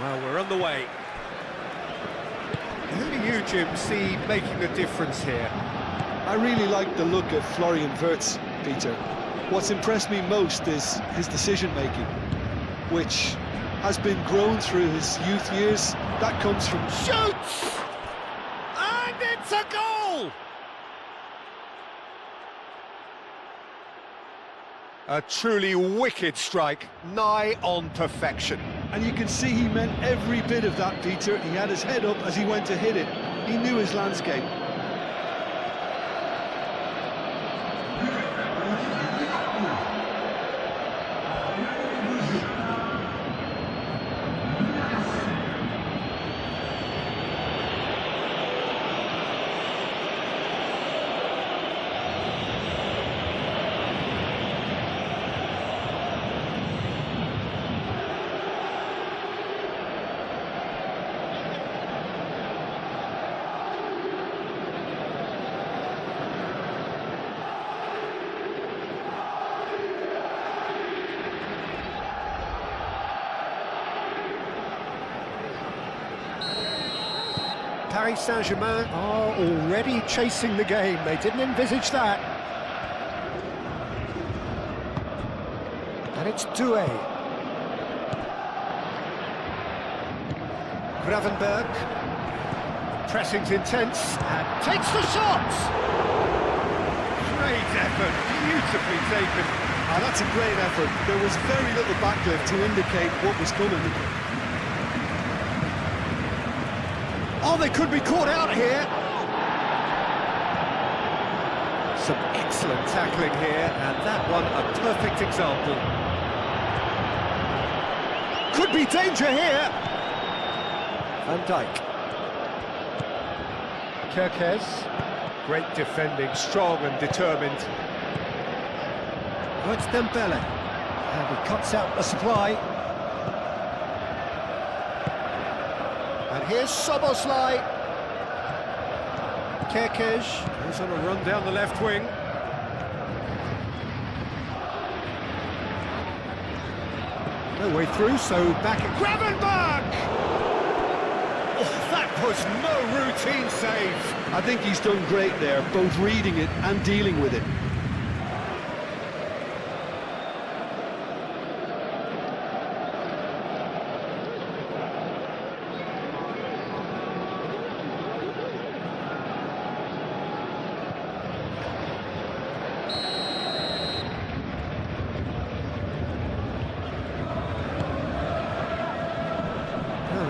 Well, we're on the way. Who do you, Jim, see making a difference here? I really like the look of Florian Wirtz, Peter. What's impressed me most is his decision-making, which has been grown through his youth years. That comes from... Shoots! And it's a goal! A truly wicked strike, nigh on perfection. And you can see he meant every bit of that, Peter. He had his head up as he went to hit it. He knew his landscape. Paris Saint-Germain are already chasing the game. They didn't envisage that. And it's Doué. Gravenberg. Pressing's intense and takes the shot! Great effort, beautifully taken. Ah, that's a great effort. There was very little backlift to indicate what was coming. Oh, they could be caught out here. Some excellent tackling here, and that one a perfect example. Could be danger here. Van Dijk. Kerkez. Great defending, strong and determined. Oh, it's Dembele. And he cuts out the supply. And here's Soboslai. Kerkez goes on a run down the left wing. No way through, so back at Gravenberg! Oh, that was no routine save. I think he's done great there, both reading it and dealing with it.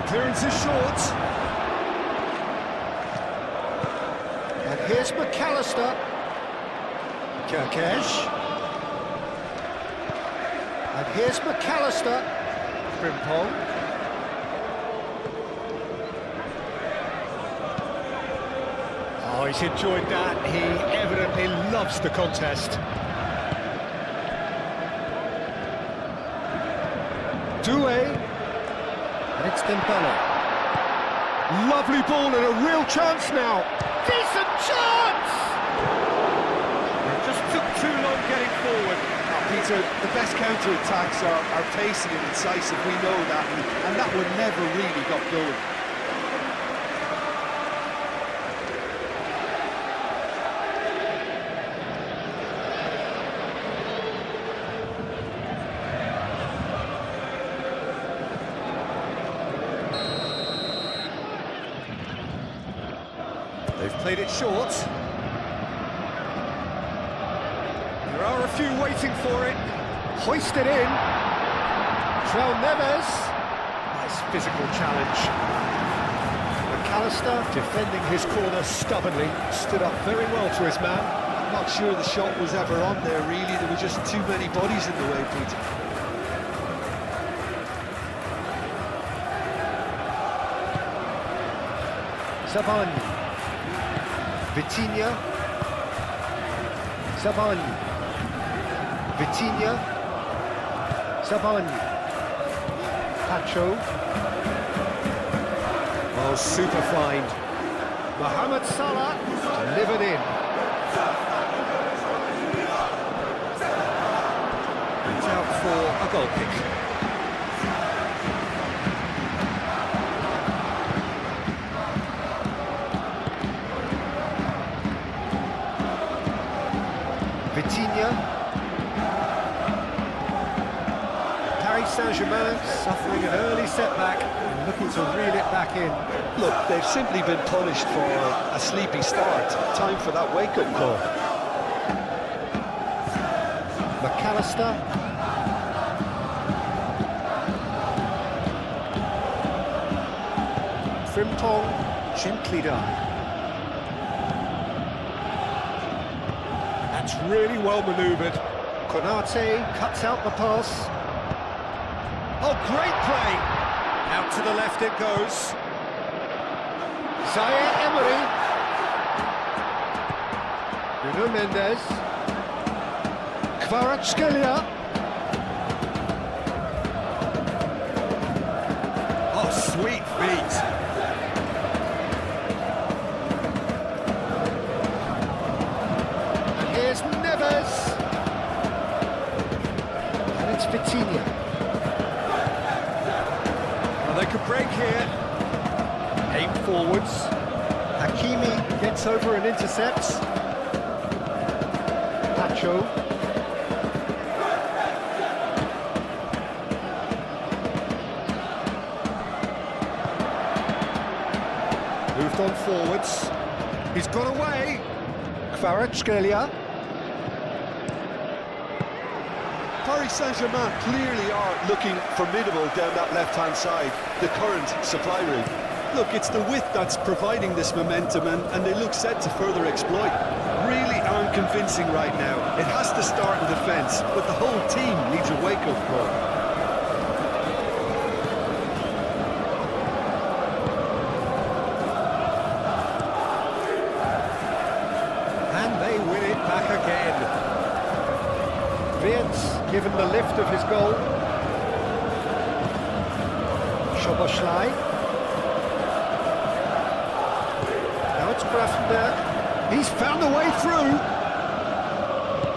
Clearance is short. And here's McAllister. Kerkez. And here's McAllister. Frimpong. Oh, he's enjoyed that. He evidently loves the contest. Doué. And it's Dembele. Lovely ball and a real chance now. Decent chance! It just took too long getting forward. Now, Peter, the best counter-attacks are pacey and incisive, we know that, and that one never really got going. They've played it short. There are a few waiting for it. Hoisted in. João Neves. Nice physical challenge. McAllister defending his corner stubbornly. Stood up very well to his man. I'm not sure the shot was ever on there, really. There were just too many bodies in the way, Peter. Savani. Vitinha. Savani. Vitinha. Savani. Pacho. Oh, super find. Mohamed Salah delivered in. It's out for a goal kick. Paris Saint-Germain suffering an early setback and looking to reel it back in. Look, they've simply been punished for a sleepy start. Time for that wake-up call. McAllister. Frimpong, gently done. That's really well manoeuvred. Konate cuts out the pass. Oh, great play! Out to the left it goes. Zaire Emery. Bruno Mendes. Kvaratskhelia. Oh, sweet feet. And here's Neves. And it's Vitinha. Well, they could break here. Aim forwards. Hakimi gets over and intercepts. Pacho. Moved on forwards. He's got away. Kvaratskhelia. Paris Saint-Germain clearly are looking formidable down that left-hand side, the current supply route. Look, it's the width that's providing this momentum, and they look set to further exploit. Really aren't convincing right now. It has to start in defence, but the whole team needs a wake-up call. And they win it back again. Wirtz given the lift of his goal. Szoboszlai. Now it's Grafenberg. He's found a way through.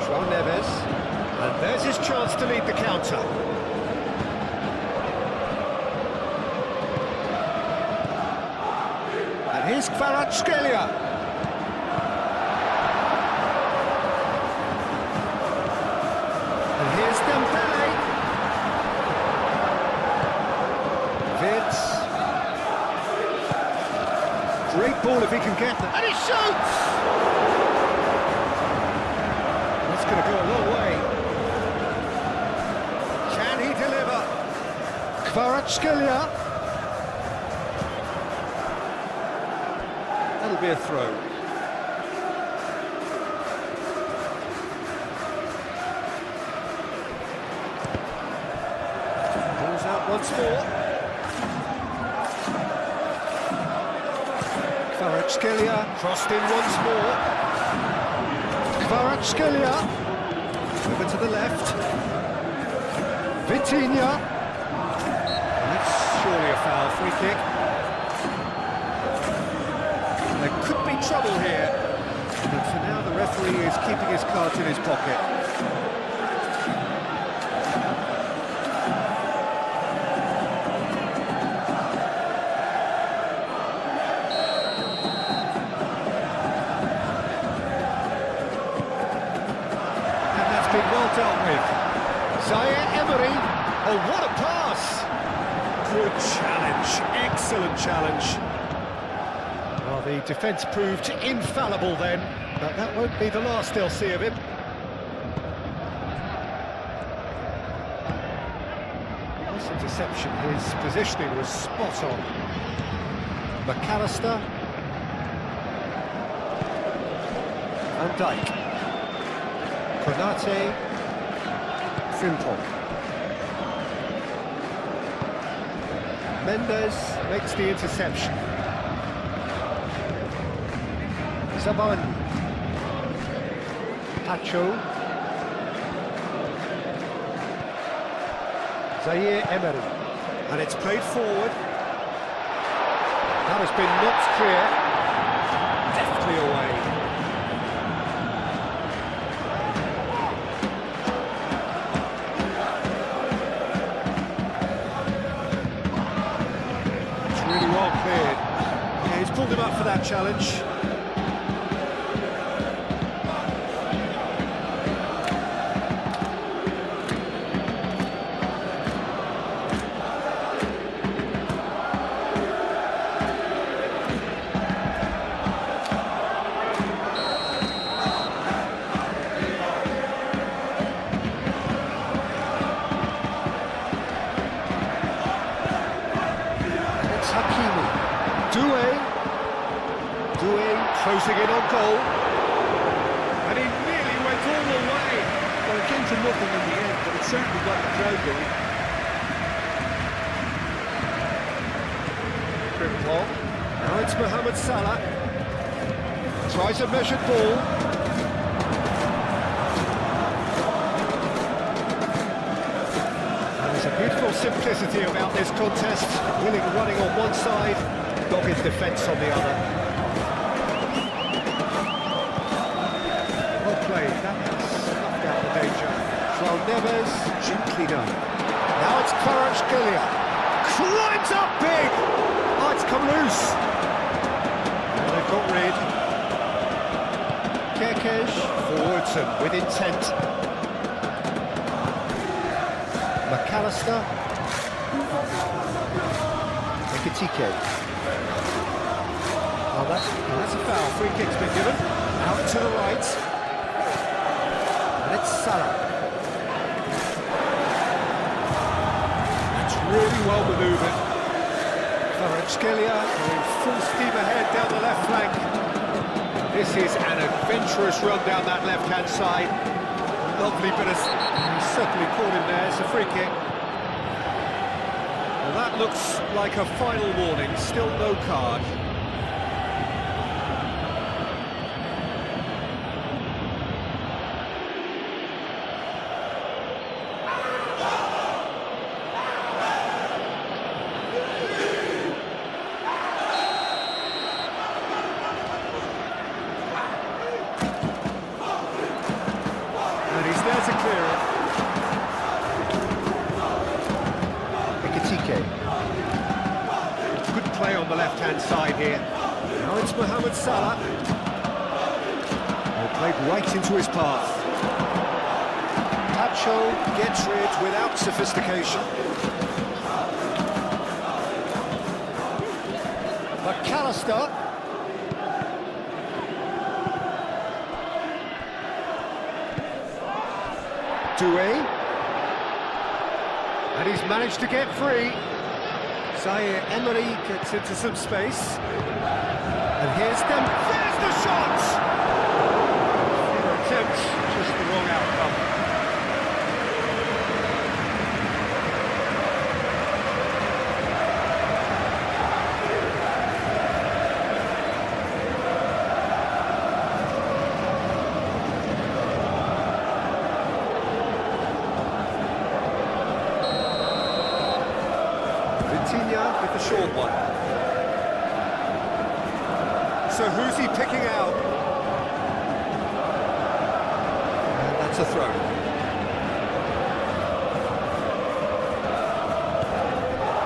João Neves. And there's his chance to lead the counter. And here's Kvaratskhelia. And here's Dembele. Wirtz. Great ball if he can get them. And he shoots! That's going to go a long way. Can he deliver? Kvaratskhelia. That'll be a throw. Ball's out once more. Kvaratskhelia crossed in once more. Kvaratskhelia over to the left. Vitinha. And it's surely a foul, free kick. And there could be trouble here, but for now the referee is keeping his cards in his pocket. Well dealt with. Zaire Emery. Oh, what a pass! Good challenge, excellent challenge. Well, the defence proved infallible then, but that won't be the last they'll see of him. This interception, his positioning was spot on. McAllister. Van Dijk. Konate, Frimpong. Mendes makes the interception. Zaban. Pacho. Zaire Emery. And it's played forward. That has been knocked clear. Deftly away. Really well cleared. Yeah, he's pulled him up for that challenge. closing in on goal. And he nearly went all the way. Well, it came to nothing in the end, but it certainly got the crowd going. Frimpong. Now it's Mohamed Salah. Tries a measured ball. And there's a beautiful simplicity about this contest. Willing running on one side, dogged defence on the other. Well played, that has snuffed out the danger. João Neves, gently done. Now it's Kvaratskhelia. Climbs up big! Oh, it's come loose. Well, they've got rid. Kekes forwards and with intent. McAllister. Ekitike. Oh, that's a foul. Free kick's been given. Out to the right. And it's Salah. That's really well manoeuvred. Kvaratskhelia going full steam ahead down the left flank. This is an adventurous run down that left-hand side. Lovely bit of... He's certainly caught him there. It's a free kick. Well, that looks like a final warning. Still no card. There to clear it. Ekitike. Good play on the left-hand side here. Now it's Mohamed Salah. Well, played right into his path. Pacho gets rid without sophistication. McAllister. Doué, and he's managed to get free. Zaire Emery gets into some space, and here's them. There's the shot. Few attempts, just the wrong outcome. With the short one. So who's he picking out? And that's a throw.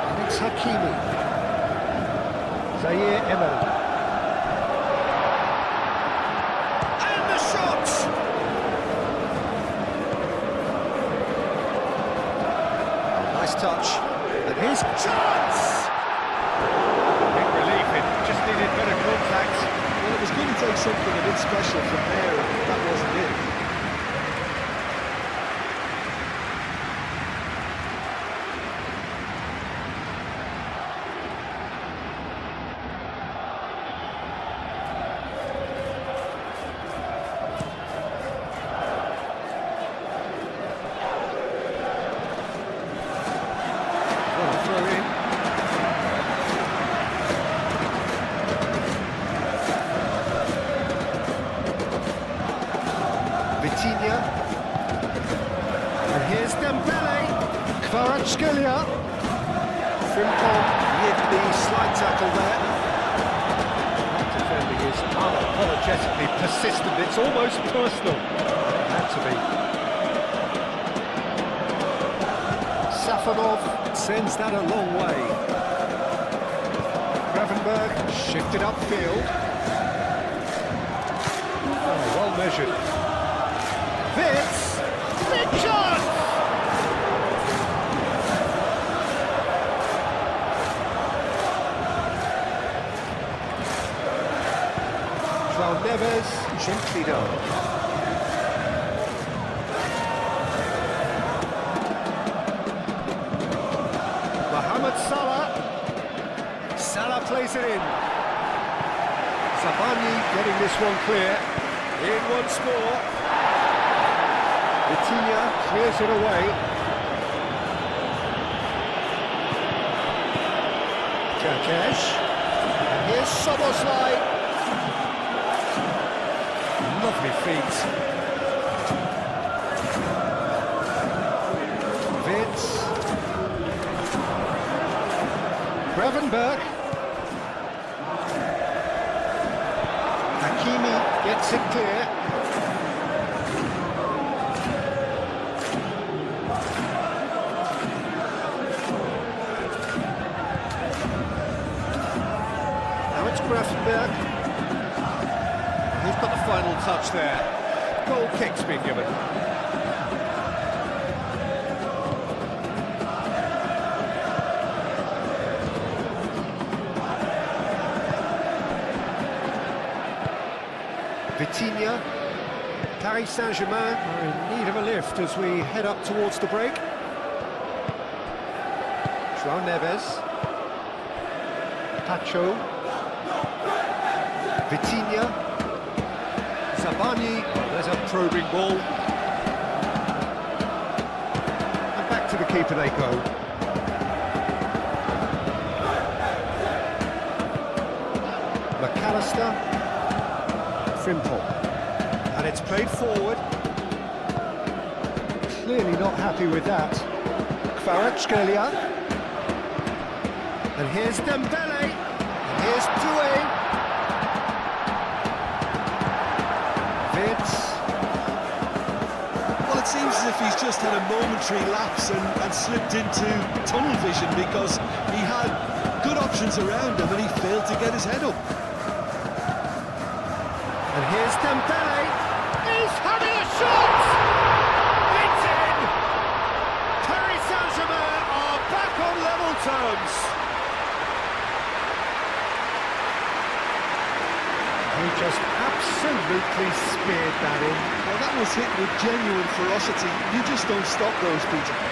And it's Hakimi. Zaire Emery. And the shot! Nice touch. And here's chance! Big relief, it just needed better contact. Well, it was going to take something a bit special from there, and that wasn't it. And here's Dembele, Kvaratskhelia, Frimpong with the slight tackle there. That defending is unapologetically persistent, it's almost personal. Had to be. Safonov sends that a long way. Gravenberg shifted upfield. Oh, well measured. Fitz, big chance! João Neves, gently done. Mohamed Salah. Salah plays it in. Sabani getting this one clear. In once more. Vitinha clears it away. Kerkesh. And here's Soboslai. Lovely feet. Vince. Gravenberg. Hakimi gets it clear. Now it's Gravenberg. He's got the final touch there. Goal kick's been given. Vitinha, Paris Saint-Germain are in need of a lift as we head up towards the break. João Neves, Pacho, Vitinha, Sabani, there's a probing ball. And back to the keeper they go. McAllister. Frimpong, and it's played forward. Clearly not happy with that. Kvaratskhelia, and here's Dembele, and here's Doué. Vince. Well, it seems as if he's just had a momentary lapse and slipped into tunnel vision, because he had good options around him and he failed to get his head up. And here's Dembele, he's having a shot! It's in! Paris Saint-Germain are back on level terms. He just absolutely speared that in. Well, that was hit with genuine ferocity. You just don't stop those, Peter.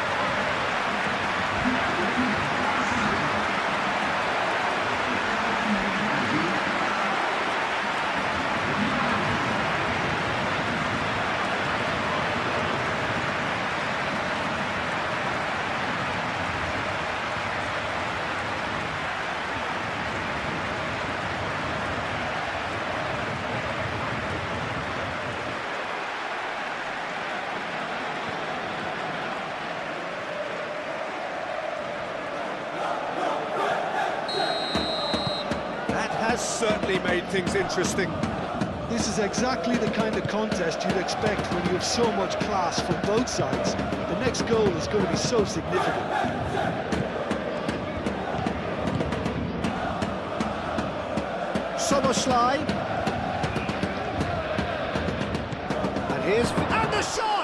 Certainly made things interesting. This is exactly the kind of contest you'd expect when you have so much class from both sides. The next goal is going to be so significant. Soboslai. And here's... And the shot!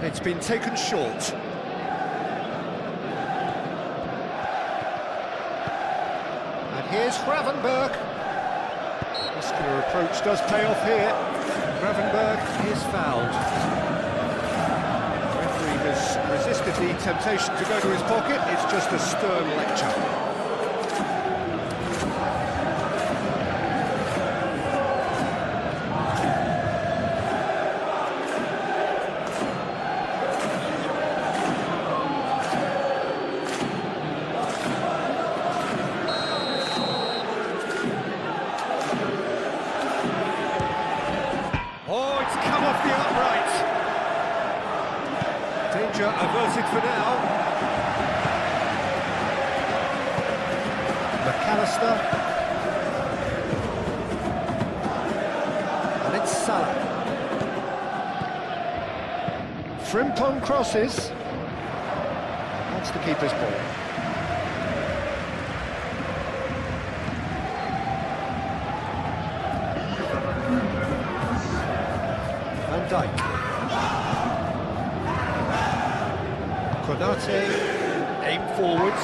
It's been taken short. And here's Gravenberg. Muscular approach does pay off here. Gravenberg is fouled. The referee has resisted the temptation to go to his pocket. It's just a stern lecture. The upright. Danger averted for now. McAllister. And it's Salah. Frimpong crosses. That's the keeper's ball. Dijk. Konate, aim forwards.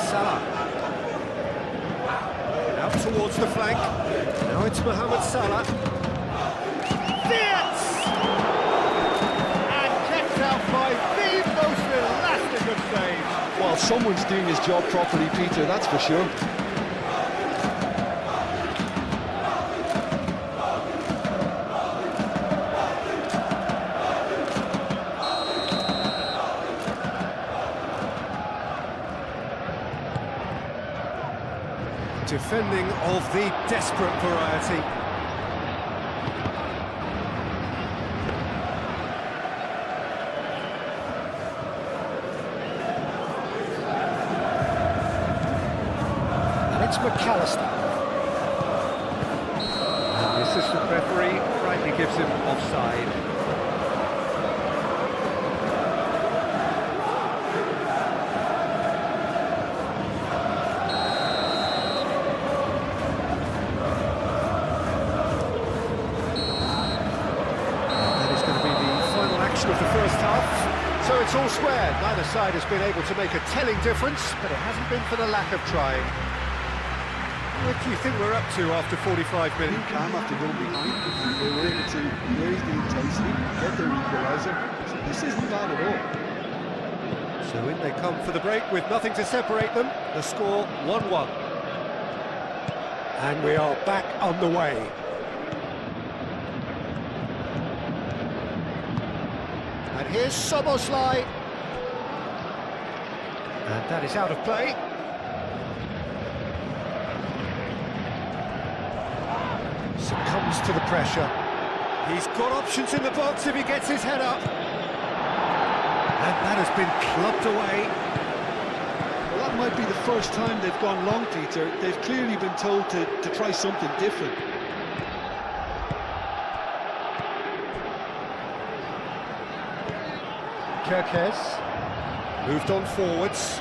Salah. Out towards the flank. Now it's Mohamed Salah. Fiat! And kept out by the most elastic of saves. Well, someone's doing his job properly, Peter, that's for sure. Defending of the desperate variety. And it's McAllister. And the assistant referee rightly gives him offside. Of the first half, so it's all square. Neither side has been able to make a telling difference, but it hasn't been for the lack of trying. What do you think we're up to after 45 minutes? Calm after going behind, they were able to raise the intensity, get their equaliser. So this isn't bad at all. So in they come for the break with nothing to separate them. The score 1-1. And we are back on the way. And here's Soboslai. And that is out of play. Succumbs to the pressure. He's got options in the box if he gets his head up. And that has been clubbed away. Well, that might be the first time they've gone long, Peter. They've clearly been told to try something different. Kerkez moved on forwards.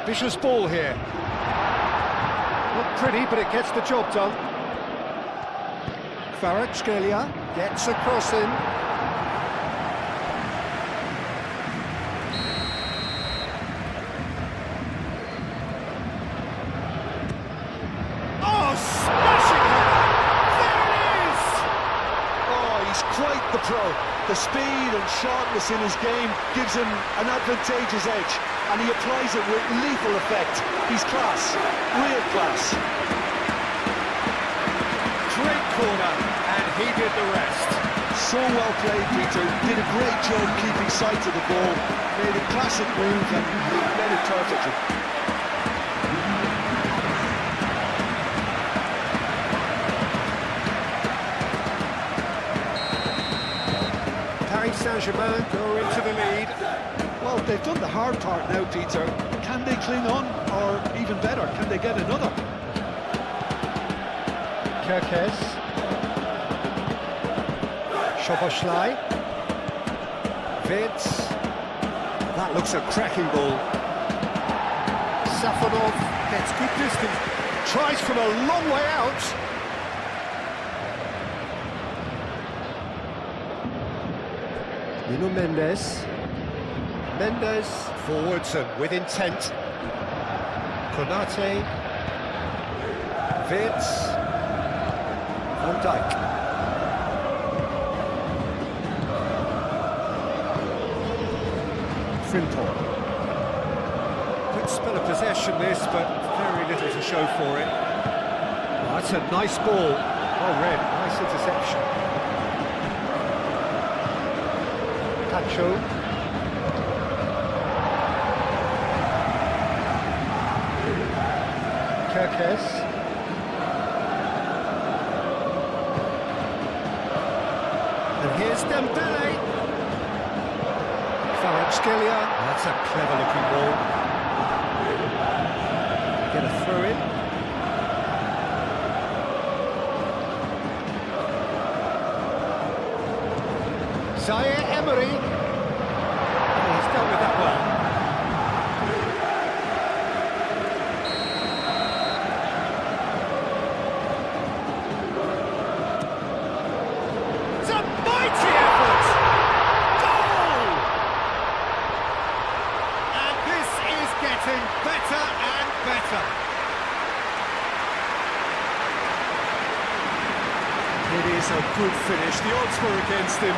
Ambitious ball here. Not pretty, but it gets the job done. Kvaratskhelia gets a cross in. Oh, smashing header! There it is! Oh, he's quite the pro. The speed and sharpness in his game gives him an advantageous edge, and he applies it with lethal effect. He's class, real class. Great corner, and he did the rest. So well played, Peter. Did a great job keeping sight of the ball. Made a classic move and made it perfectly. Germain go into the lead. Well, they've done the hard part now, Peter. Can they cling on, or even better, can they get another? Kerkez. Soboslai. Vince. That looks a cracking ball. Safonov gets good distance. Tries from a long way out. Nuno Mendes. Mendes forwards and with intent. Konate. Vince. Van Dijk. Frimpong. Good spell of possession this, but very little to show for it. Oh, that's a nice ball. Well read, nice interception. Pacho. Kerkez. And here's Dembele. Kvaratskhelia. That's a clever-looking ball. Get a throw in. Zaire Emery. Oh, he's dealt with that well. better and better. It is a good finish. The odds were against him.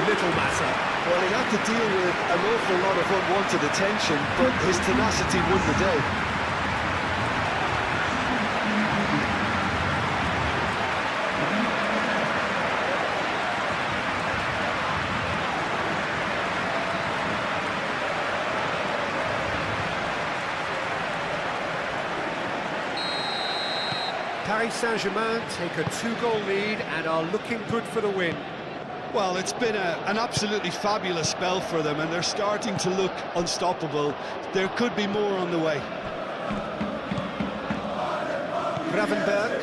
Little matter. Well, he had to deal with an awful lot of unwanted attention, but his tenacity won the day. Paris Saint-Germain take a 2-goal lead and are looking good for the win. Well, it's been an absolutely fabulous spell for them, and they're starting to look unstoppable. There could be more on the way. Gravenberg.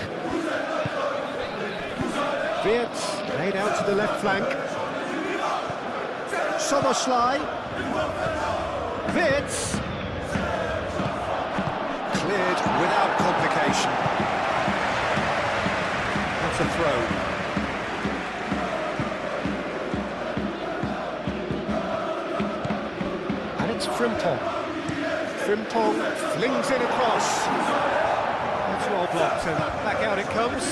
Wirtz laid out to the left flank. Soboslai. Wirtz. Cleared without complication. That's a throw. And it's Frimpong. Frimpong flings in across. That's well blocked, and back out it comes.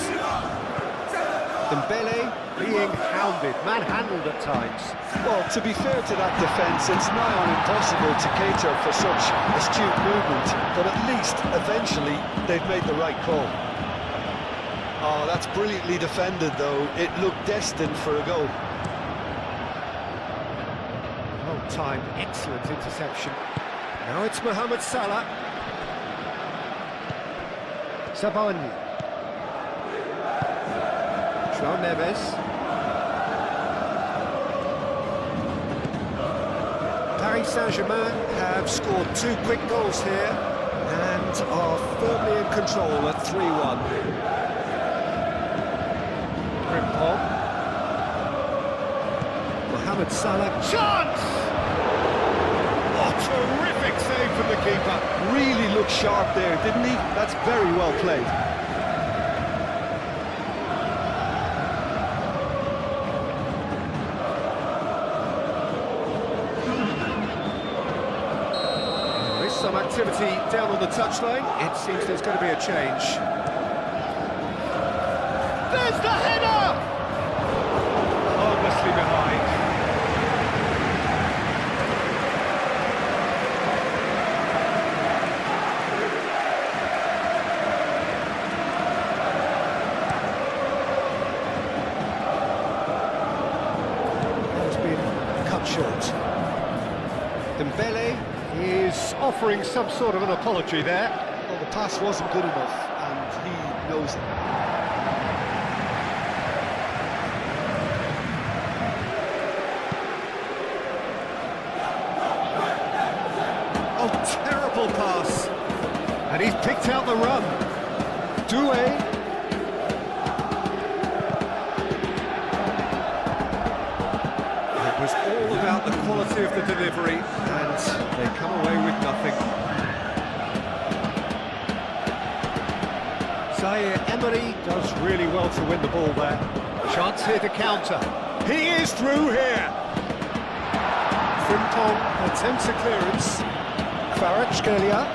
Dembele being hounded, manhandled at times. Well, to be fair to that defence, it's nigh on impossible to cater for such astute movement, but at least, eventually, they've made the right call. Oh, that's brilliantly defended, though. It looked destined for a goal. Well-timed, excellent interception. Now it's Mohamed Salah. Sabani. João Neves. Paris Saint-Germain have scored 2 quick goals here and are firmly in control at 3-1. Frimpong. Mohamed Salah. Chance! Oh, terrific save from the keeper. Really looked sharp there, didn't he? That's very well played. Some activity down on the touchline. It seems there's going to be a change. There's the header! Harmlessly behind. Has been cut short. Dembele is offering some sort of an apology there. Well, the pass wasn't good enough, and he knows it. Oh, terrible pass. And he's picked out the run. Doué. It was all about the quality of the delivery, and they come away with nothing. Zaire Emery does really well to win the ball there. Chance here to counter. He is through here. Frimpong attempts a clearance. Kvaratskhelia.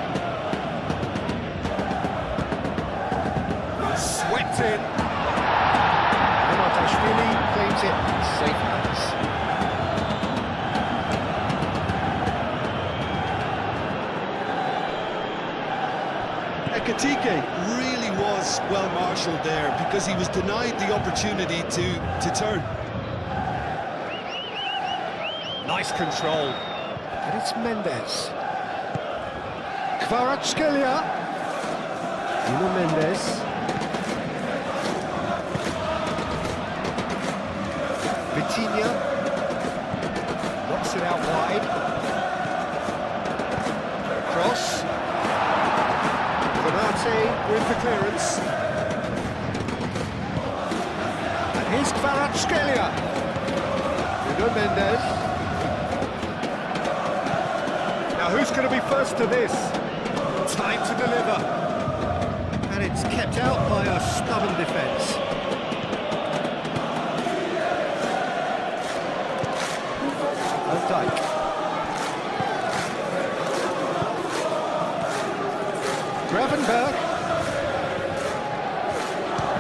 Swept in. Amartashvili claims it. Safe hands. Ekitike really was well marshalled there because he was denied the opportunity to turn. Nice control. And it's Mendes. Kvaratskhelia. Nuno Mendes. Vitinha. Knocks it out wide. Cross. With the clearance. And here's Kvaratskhelia. Nuno Mendes. Now who's going to be first to this? Time to deliver. And it's kept out by a stubborn defence. Van Dijk. Gravenberg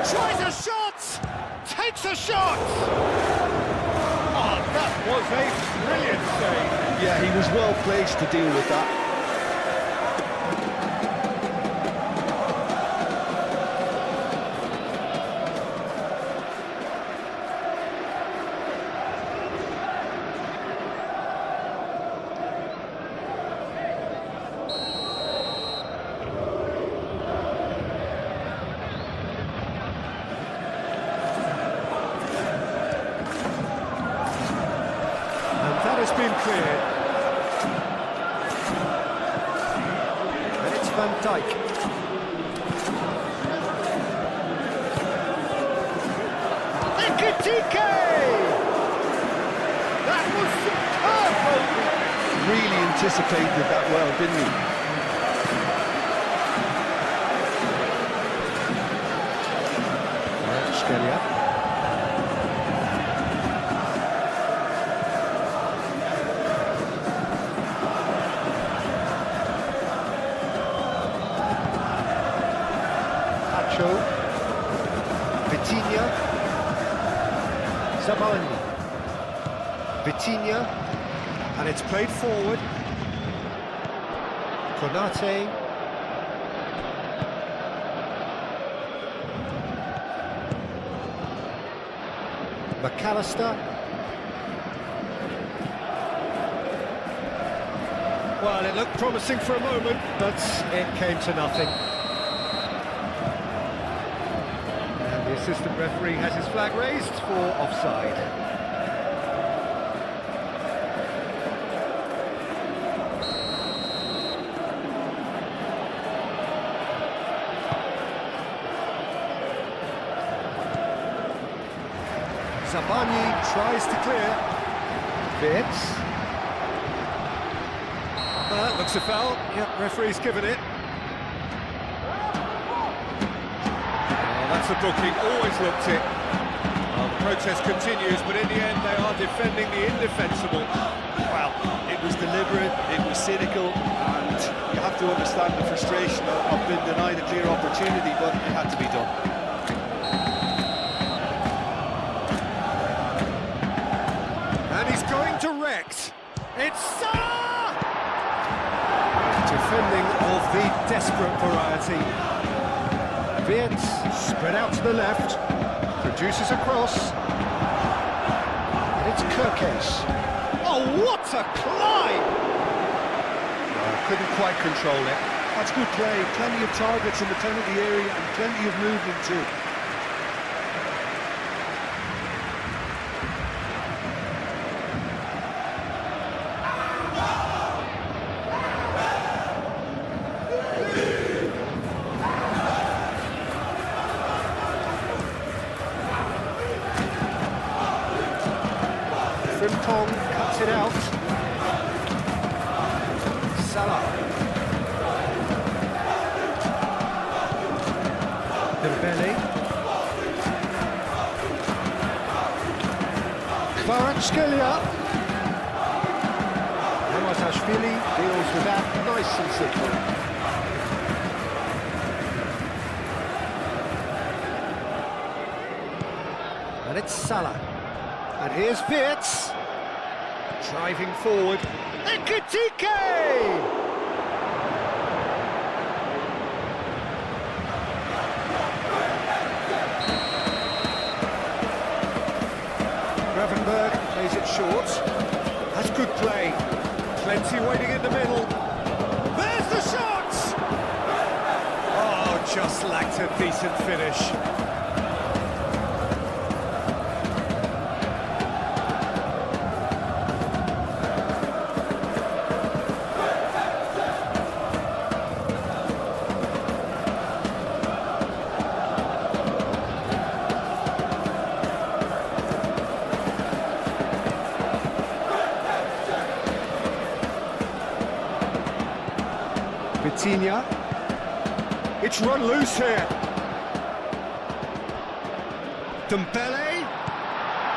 tries a shot, takes a shot. Oh, that was a brilliant save. Yeah, he was well placed to deal with that. Has been cleared. And it's Van Dijk. Ekitike! That was superb! Really anticipated that well, didn't he? Skelia. Vitinha, Zamani, Vitinha, and it's played forward. Konate, McAllister. Well, it looked promising for a moment, but it came to nothing. The assistant referee has his flag raised for offside. Zabani tries to clear. Fits. Looks a foul. Yep, referee's given it. That's a booking, always looked it. Well, the protest continues, but in the end they are defending the indefensible. Well, it was deliberate, it was cynical, and you have to understand the frustration of being denied a clear opportunity, but it had to be done. And he's going direct. It's Salah! Defending of the desperate variety. Wirtz, spread out to the left, produces a cross, and it's Kirkes. Oh, what a climb! Couldn't quite control it. That's good play, plenty of targets in the penalty area and plenty of movement too. Frimpong cuts it out. Salah. Dembele. Kvaratskhelia. Hamazashvili deals with that nice and simple. And it's Salah. And here's Wirtz, driving forward. Ekitike! Gravenberg plays it short. That's good play. Plenty waiting in the middle. There's the shot! Oh, just lacked a decent finish. Vitinha. It's run loose here. Dembele.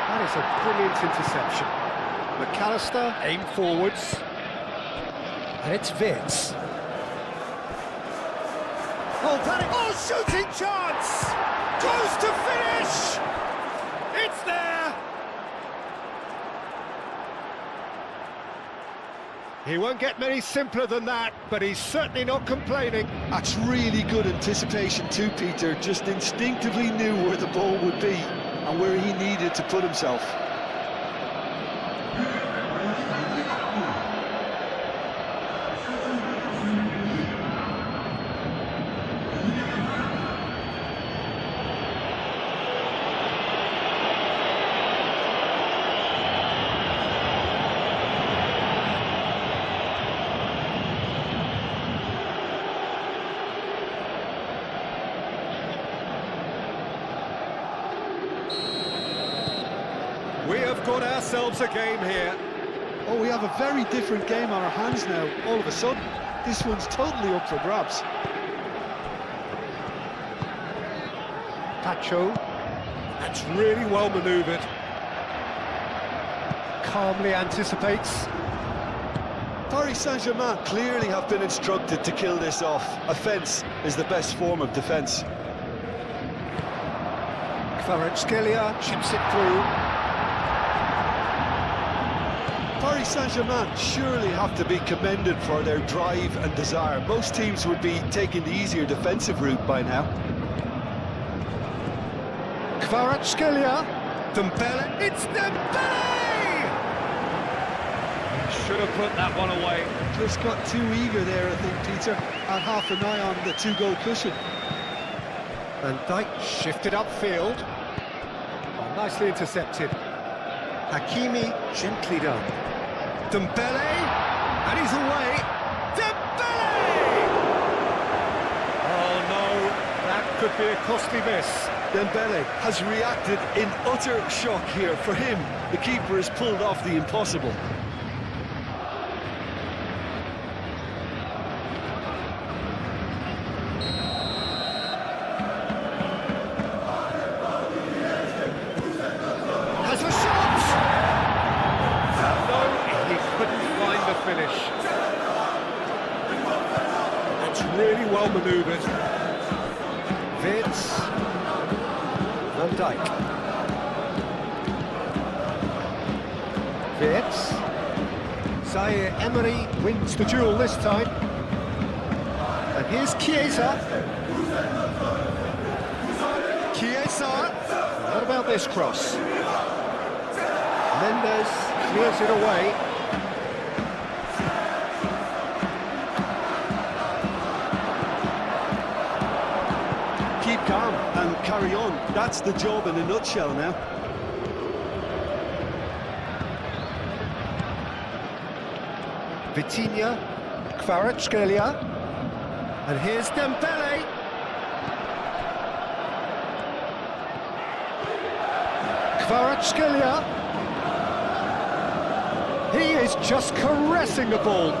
That is a brilliant interception. McAllister aim forwards. And it's Wirtz. Oh, shooting chance! Close to finish! It's there! He won't get many simpler than that, but he's certainly not complaining. That's really good anticipation too, Peter. Just instinctively knew where the ball would be and where he needed to put himself. We have got ourselves a game here. Oh, we have a very different game on our hands now, all of a sudden. This one's totally up for grabs. Pacho. That's really well manoeuvred. Calmly anticipates. Paris Saint-Germain clearly have been instructed to kill this off. Offence is the best form of defence. Kvaratskhelia chips it through. Paris Saint-Germain surely have to be commended for their drive and desire. Most teams would be taking the easier defensive route by now. Kvaratskhelia. Dembele. It's Dembele! Should have put that one away. Just got too eager there, I think, Peter. Had half an eye on the two-goal cushion. Van Dijk shifted upfield. Oh, nicely intercepted. Hakimi gently done. Dembele, and he's away. Dembele! Oh no, that could be a costly miss. Dembele has reacted in utter shock here. For him, the keeper has pulled off the impossible. Has a shot! No, he couldn't find the finish. That's really well manoeuvred. Vitz. Van Dijk. Vitz. Zaire Emery wins the duel this time. And here's Chiesa. Chiesa. What about this cross? Mendes clears it away. Keep calm and carry on. That's the job in a nutshell now. Vitinha, Kvaratskhelia, and here's Dembele. Kvaratskhelia. He is just caressing the ball.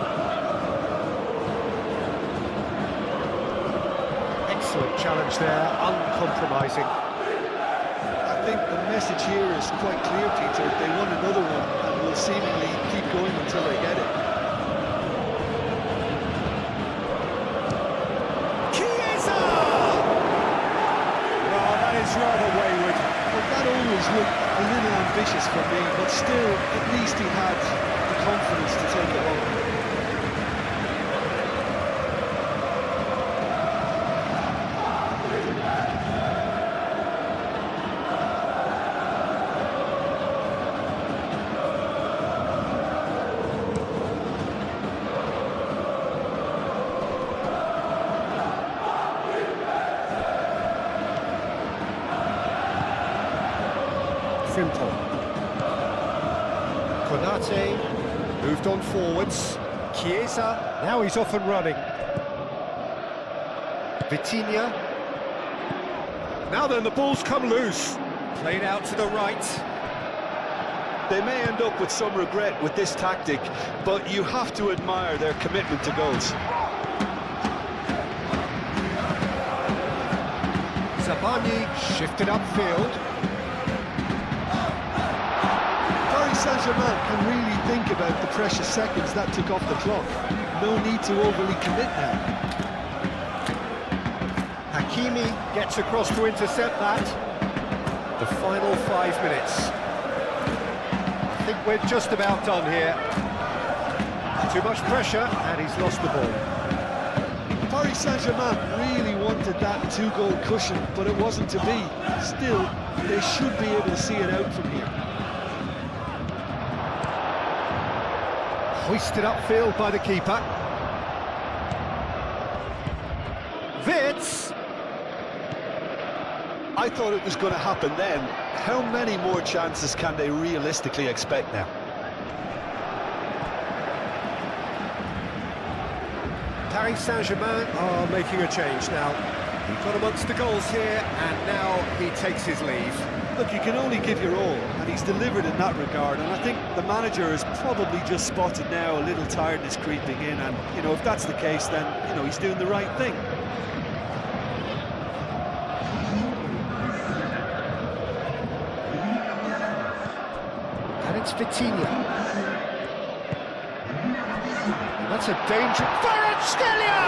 Excellent challenge there, uncompromising. I think the message here is quite clear, Peter. They want another one and will seemingly keep going until they get it. Chiesa! Well, that is rather wayward. Well, that always looked a little ambitious for me, but still, at least he had the confidence to take it on. Simple. Konate moved on forwards. Chiesa, now he's off and running. Vitinha. Now then, the ball's come loose. Played out to the right. They may end up with some regret with this tactic, but you have to admire their commitment to goals. Zabani shifted upfield. Paris Saint-Germain can really think about the precious seconds that took off the clock. No need to overly commit now. Hakimi gets across to intercept that. The final 5 minutes. I think we're just about done here. Too much pressure, and he's lost the ball. Paris Saint-Germain really wanted that two-goal cushion, but it wasn't to be. Still, they should be able to see it out from here. Hoisted upfield by the keeper. Wits! I thought it was going to happen then. How many more chances can they realistically expect now? Paris Saint-Germain are making a change now. He got amongst the goals here, and now he takes his leave. Look, you can only give your all, and he's delivered in that regard, and I think the manager has probably just spotted now a little tiredness creeping in, and, you know, if that's the case, then, you know, he's doing the right thing. And it's Vitinha. That's a danger. Kvaratskhelia!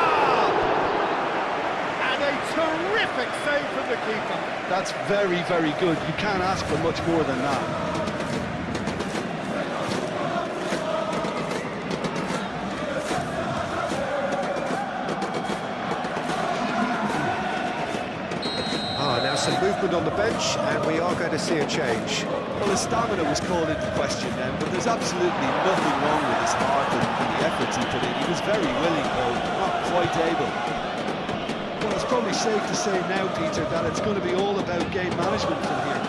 And a terrific save from the keeper. That's very, very good. You can't ask for much more than that. Now some movement on the bench, and we are going to see a change. Well, his stamina was called into question then, but there's absolutely nothing wrong with his heart and the efforts he put in. He was very willing, though, not quite able. Well, it's probably safe to say now, Peter, that it's going to be all about game management from here.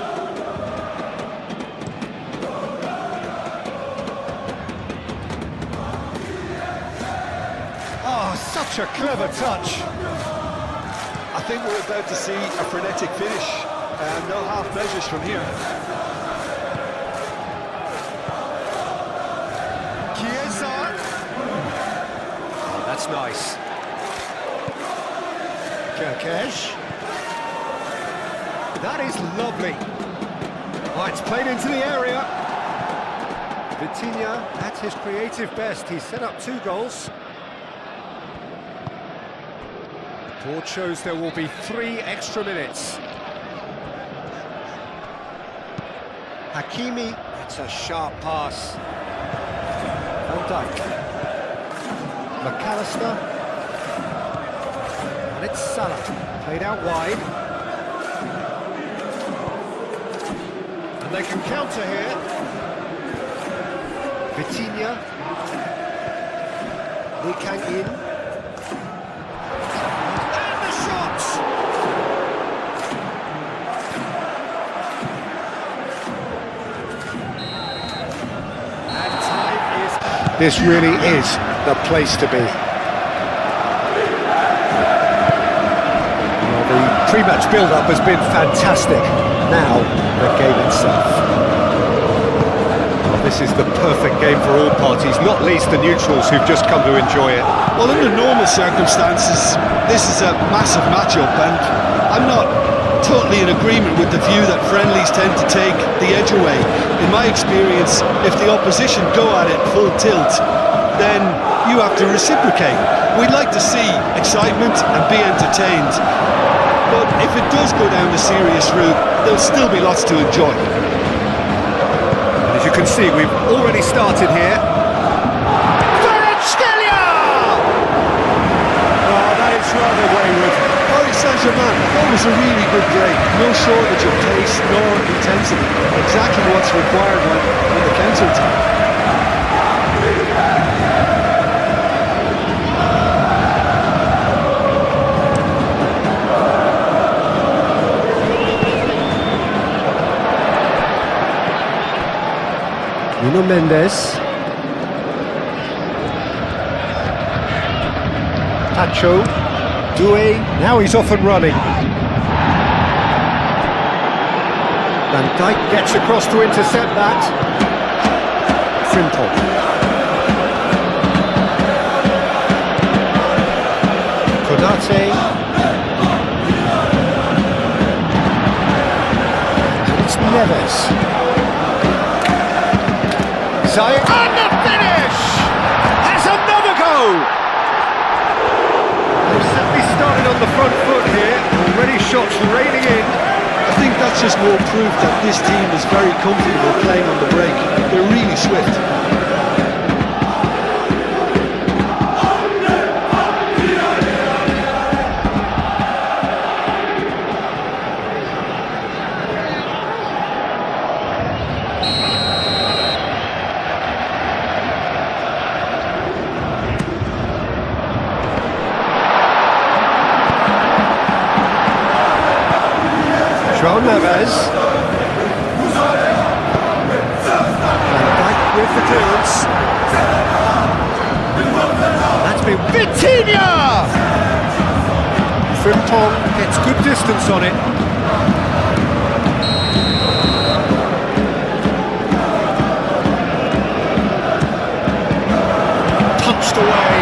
Oh, such a clever touch. I think we're about to see a frenetic finish, and no half measures from here. Chiesa. Oh, that's nice. Kerkesh. That is lovely. Oh, it's played into the area. Vitinha at his creative best. He's set up 2 goals. Board shows there will be 3 extra minutes. Hakimi, it's a sharp pass. Van Dijk. McAllister. And it's Salah, played out wide. And they can counter here. Vitinha. Lee Kang-in. This really is the place to be. Well, the pre-match build-up has been fantastic. Now, the game itself. Well, this is the perfect game for all parties, not least the neutrals who've just come to enjoy it. Well, under normal circumstances, this is a massive match-up, and I'm not totally in agreement with the view that friendlies tend to take the edge away. In my experience, if the opposition go at it full tilt, then you have to reciprocate. We'd like to see excitement and be entertained, but if it does go down the serious route, there'll still be lots to enjoy. And as you can see, we've already started here. Kvaratskhelia! Oh, that is rather wayward. Paris Saint-Germain, that was a really good break. No shortage of pace nor intensity. Exactly what's required when the counter-attack. Nuno Mendes. Tacho. Doué, now he's off and running. Van Dijk gets across to intercept that. Frimpong. Konate. And it's Neves. Zayek. And the finish! There's another goal! They've certainly started on the front foot here. shots raining in. I think that's just more proof that this team is very comfortable playing on the break. They're really swift. Neves. And back with the clearance. That's been Vitinha! Frimpong gets good distance on it. Punched away.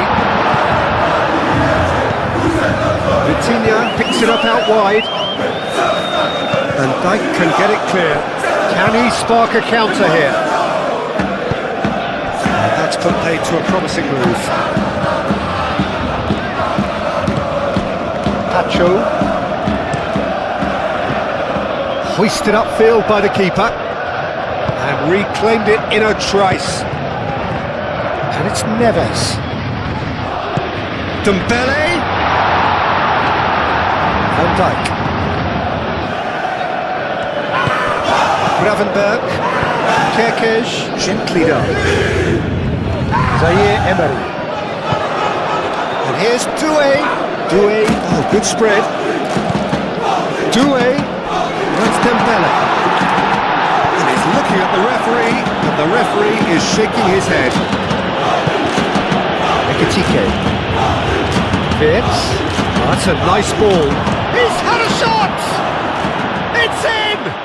Vitinha picks it up out wide. And Dijk can get it clear. Can he spark a counter here? That's put paid to a promising move. Pacho. Hoisted upfield by the keeper. And reclaimed it in a trice. And it's Neves. Dembele. Van Dijk. Gravenberg, Kerkez, gently done. Zaire Emery. And here's Doué. Doué, oh, good spread. Doué, that's Dembele. And he's looking at the referee, and the referee is shaking his head. Ekitike. Fitz, oh, that's a nice ball. He's had a shot! It's in!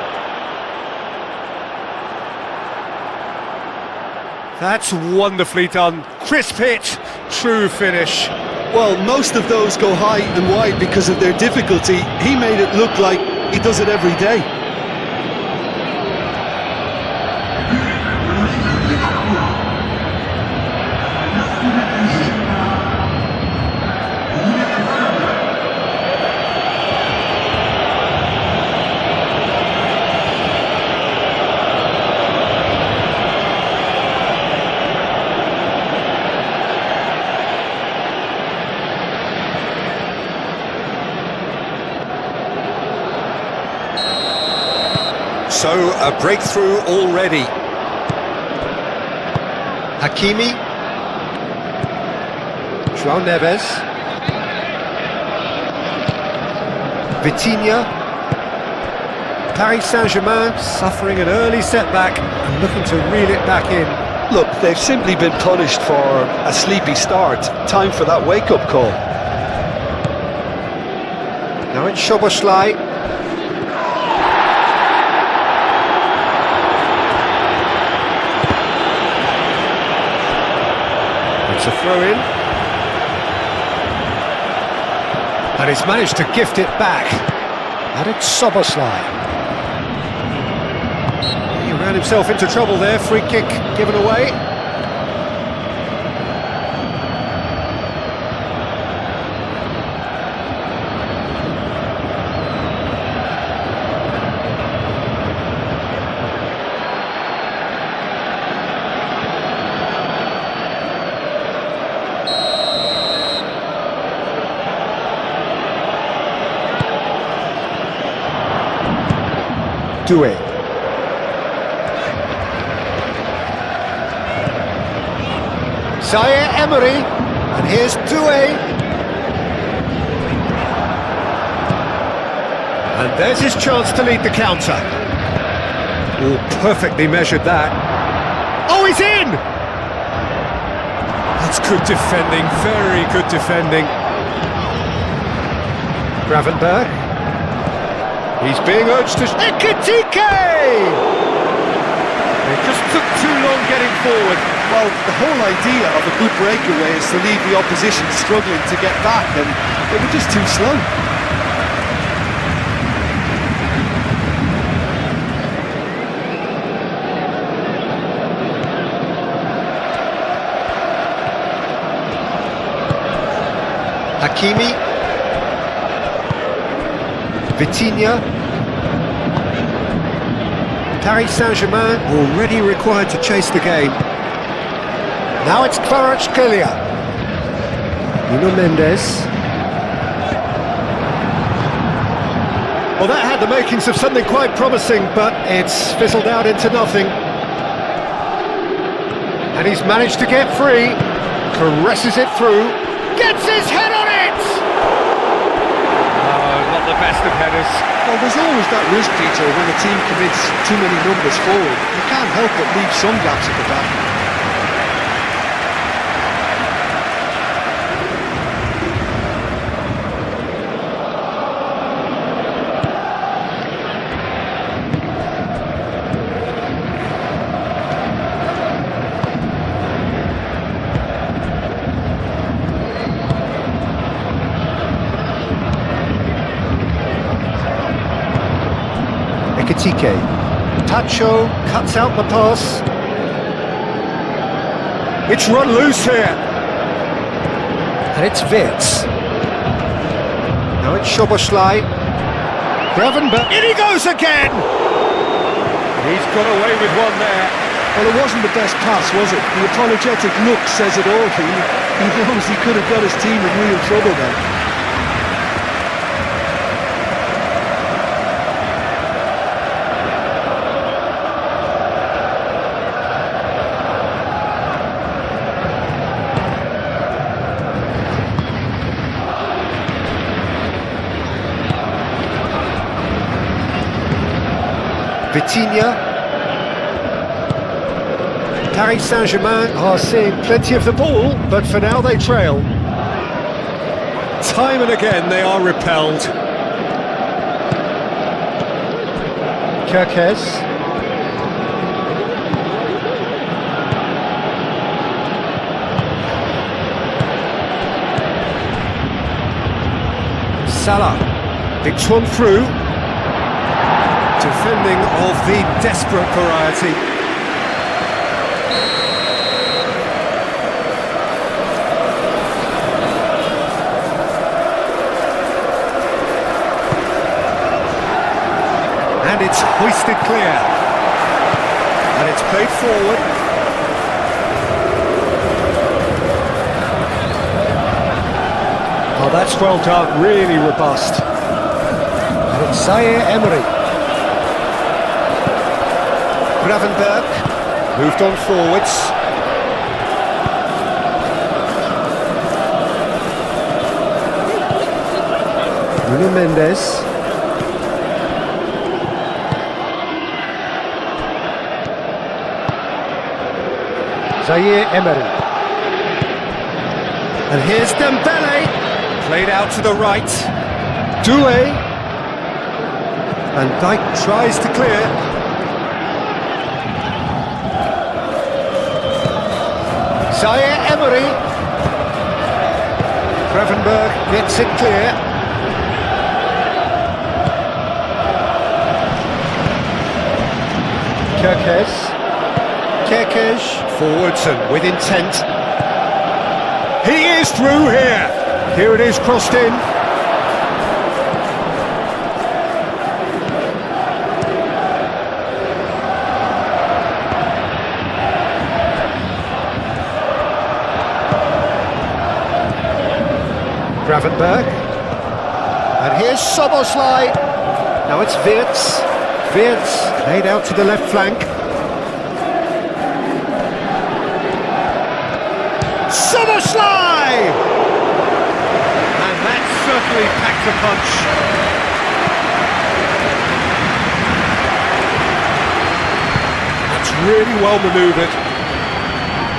That's wonderfully done. Crisp hit, true finish. Well, most of those go high and wide because of their difficulty. He made it look like he does it every day. So, a breakthrough already. Hakimi. João Neves. Vitinha. Paris Saint-Germain suffering an early setback and looking to reel it back in. Look, they've simply been punished for a sleepy start. Time for that wake-up call. Now it's Szoboszlai. It's a throw-in. And he's managed to gift it back. And it's Szoboszlai. He ran himself into trouble there. Free kick given away. Doué. Zaire Emery, and here's Doué. And there's his chance to lead the counter. Oh, perfectly measured that. Oh, he's in! That's good defending, very good defending. Gravenberg. He's being urged to... Ekitike! It just took too long getting forward. Well, the whole idea of a good breakaway is to leave the opposition struggling to get back, and they were just too slow. Hakimi. Vitinha. Paris Saint-Germain already required to chase the game. Now it's Kvaratskhelia. Nuno Mendes. Well, that had the makings of something quite promising, but it's fizzled out into nothing. And he's managed to get free. Caresses it through. Gets his head on it! Oh, not the best of headers. Well, there's always that risk, Peter, when a team commits too many numbers forward. You can't help but leave some gaps at the back. Ekitike. Tacho cuts out the pass. It's run loose here. And it's Wirtz. Now it's Szoboszlai. Gravenberch. In he goes again! He's got away with one there. Well, it wasn't the best pass, was it? The apologetic look says it all, really. He knows he could have got his team in real trouble then. Vitinha. Paris Saint-Germain are seeing plenty of the ball, but for now they trail. Time and again they are repelled. Kerkez. Salah. It's one through. Defending of the desperate variety. And it's hoisted clear. And it's played forward. Oh, that's well done, really robust. And it's Zaire Emery. Gravenberch moved on forwards. Nuno Mendes. Zaire Emery. And here's Dembele. Played out to the right. Doué. And Dijk tries to clear. Zaire Emery. Gravenberch gets it clear. Kerkez forwards and with intent. He is through here. Here it is, crossed in. Gravenberch. And here's Szoboszlai. Now it's Wirtz. Wirtz laid out to the left flank. Szoboszlai! And that certainly packed a punch. That's really well manoeuvred.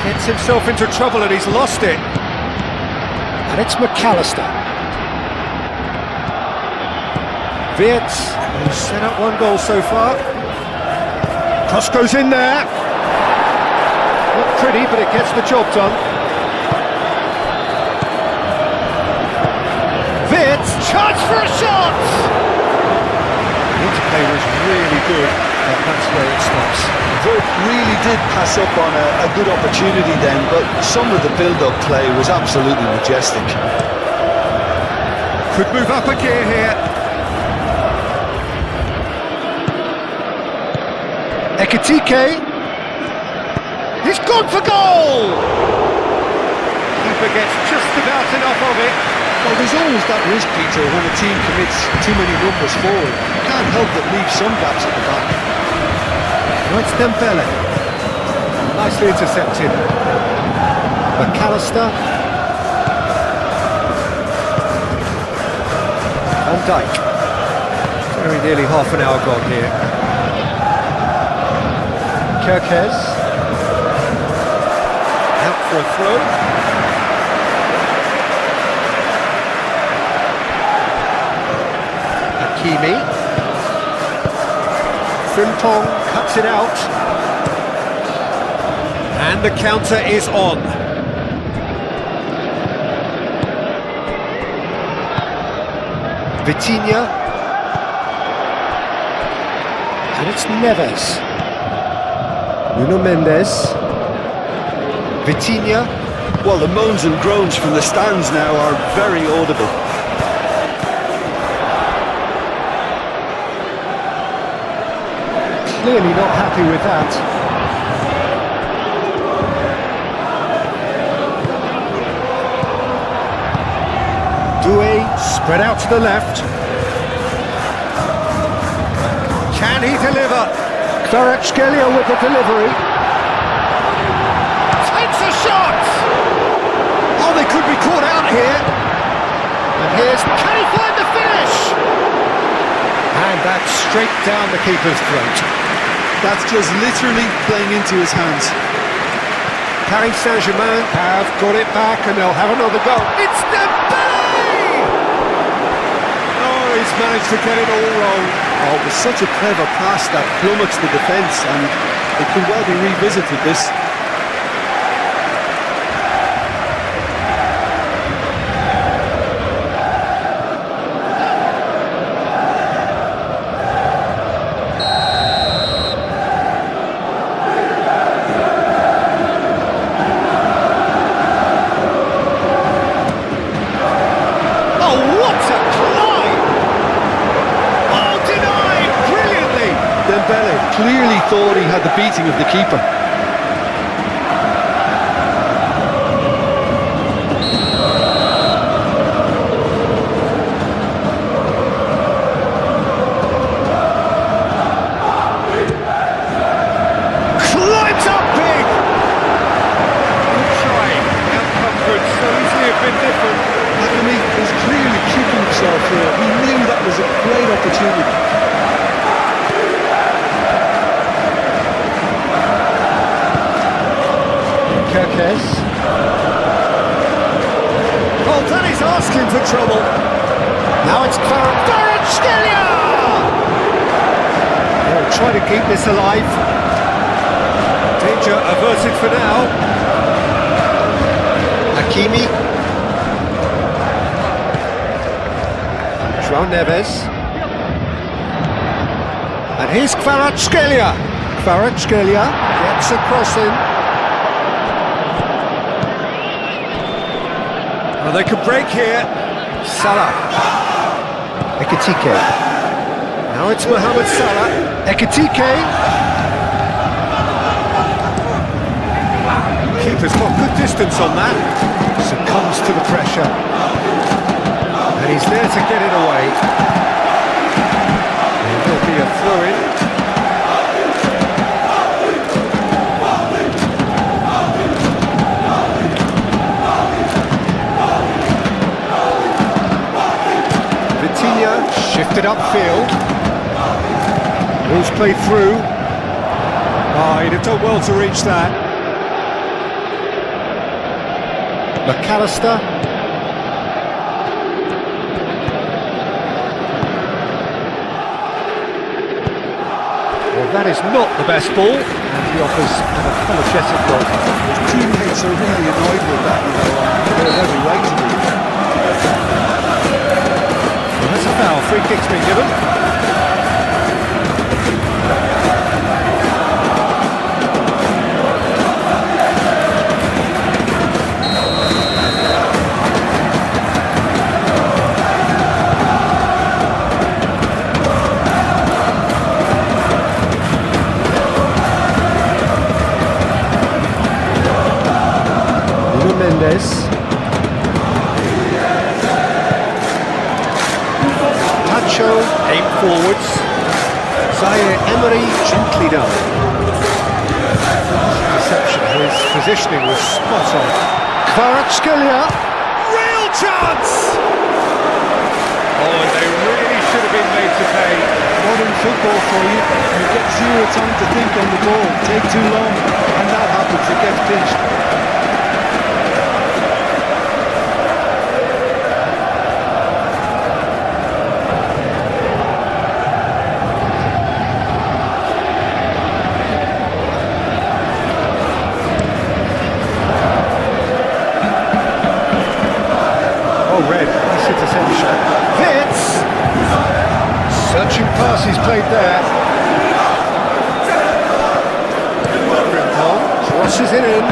Gets himself into trouble and he's lost it. And it's McAllister. Wirtz, who's set up one goal so far. Cross goes in there. Not pretty, but it gets the job done. Wirtz, chance for a shot! The interplay was really good, but that's where it stops. Wirtz really did pass up on a good opportunity then, but some of the build-up play was absolutely majestic. Could move up a gear here. Ekitike. He's gone for goal! Keeper gets just about enough of it. Well, there's always that risk, Peter, when a team commits too many numbers forward. You can't help but leave some gaps at the back. Now it's Dembele. Nicely intercepted. McAllister. Van Dijk. Very nearly half an hour gone here. Kerkez. Out for a throw. Hakimi. Frimpong cuts it out. And the counter is on. Vitinha. And it's Neves. Nuno Mendes. Vitinha. Well, the moans and groans from the stands now are very audible. Clearly not happy with that. Doué spread out to the left. Can he deliver? Kvaratskhelia with the delivery. Takes a shot! Oh, they could be caught out here. And here's... Can he find the finish? And that's straight down the keeper's throat. That's just literally playing into his hands. Paris Saint-Germain have got it back and they'll have another goal. It's Dembele! Oh, he's managed to get it all wrong. Oh, it was such a clever pass that plummets the defence, and it could well be revisited, this. Dembele clearly thought he had the beating of the keeper. Climbs up big! Good try. Outcome could so easily have been different. Hakimi is clearly kicking himself here. He knew that was a great opportunity. Kerkez. Oh, that is asking for trouble. Now it's Kvaratskhelia! They'll try to keep this alive. Danger averted for now. Hakimi. João Neves. And here's Kvaratskhelia. Kvaratskhelia gets a crossing. Well, they could break here. Salah. Ekitike. Now it's Mohamed Salah. Ekitike. Keeper's got good distance on that. Succumbs to the pressure. And he's there to get it away. There'll be a throw-in. Shifted upfield. Ball's played through. Oh, he'd have done well to reach that. McAllister. Well, that is not the best ball, and he offers an apologetic goal. His teammates are really annoyed with that, you know, and they're every right to be. That's a foul. Free kick's been given. Sancho, aim forwards. Zaire Emery, gently done. Reception, his positioning was spot on. Kvaratskhelia, real chance! Oh, they really should have been made to pay. Modern football for you. You get zero time to think on the ball. Take too long, and that happens. It gets pinched. Searching pass he's played there. Crosses it in.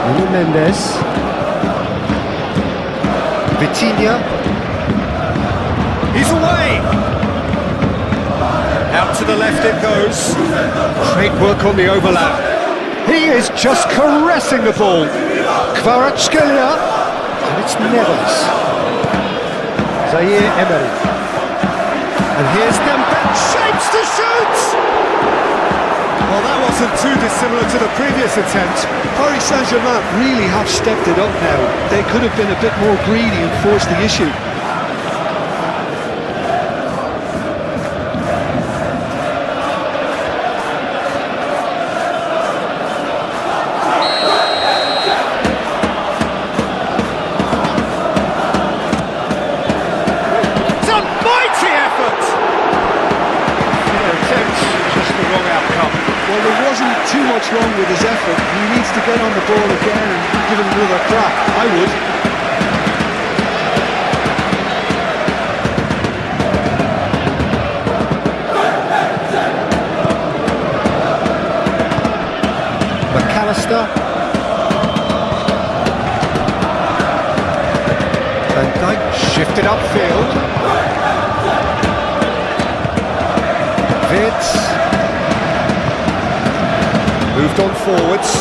Nuno Mendes. Vitinha. He's away. Out to the left it goes. Great work on the overlap. He is just caressing the ball. Kvaratskhelia. And it's Neves. Zaire Emery. And here's Dembele. Shapes to shoot! Well, that wasn't too dissimilar to the previous attempt. Paris Saint-Germain really have stepped it up now. They could have been a bit more greedy and forced the issue. Too much wrong with his effort. He needs to get on the ball again and give it another crack. I would. McAllister. Van Dijk shifted upfield. Wits. Moved on forwards.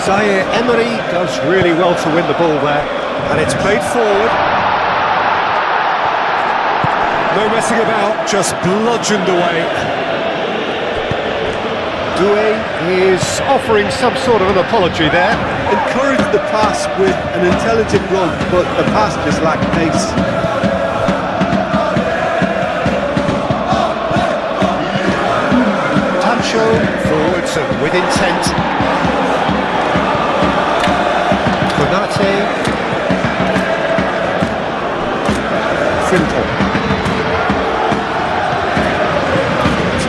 Zaire Emery does really well to win the ball there. And it's played forward. No messing about, just bludgeoned away. Doué is offering some sort of an apology there. Encouraged the pass with an intelligent run, but the pass just lacked pace. Forwards and with intent. Konate. Simple.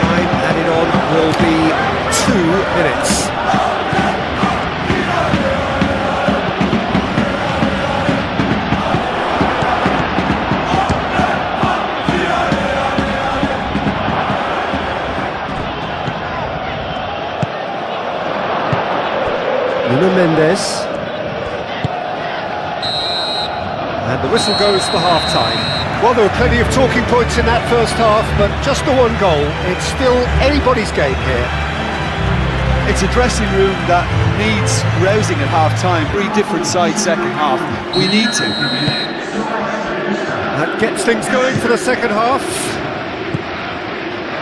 Time added on will be 2 minutes. Nuno Mendes. And the whistle goes for half-time. Well, there were plenty of talking points in that first half, but just the one goal. It's still anybody's game here. It's a dressing room that needs rousing at half-time. 3 different sides second half. We need to. That gets things going for the second half.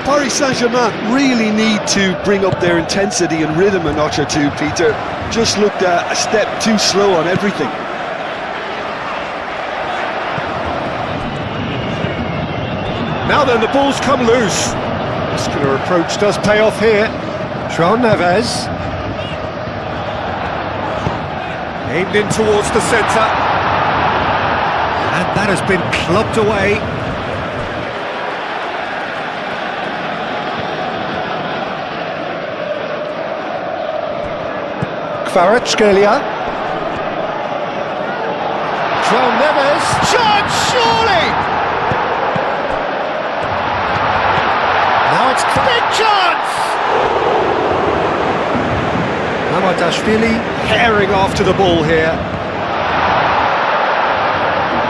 Paris Saint-Germain really need to bring up their intensity and rhythm a notch or two, Peter. Just looked a step too slow on everything. Now then, the ball's come loose. Muscular approach does pay off here. João Neves. Aimed in towards the centre. And that has been clubbed away. Kvaratskhelia. João Neves. Chance, surely! Now it's a big chance! Mamadashvili herring after the ball here.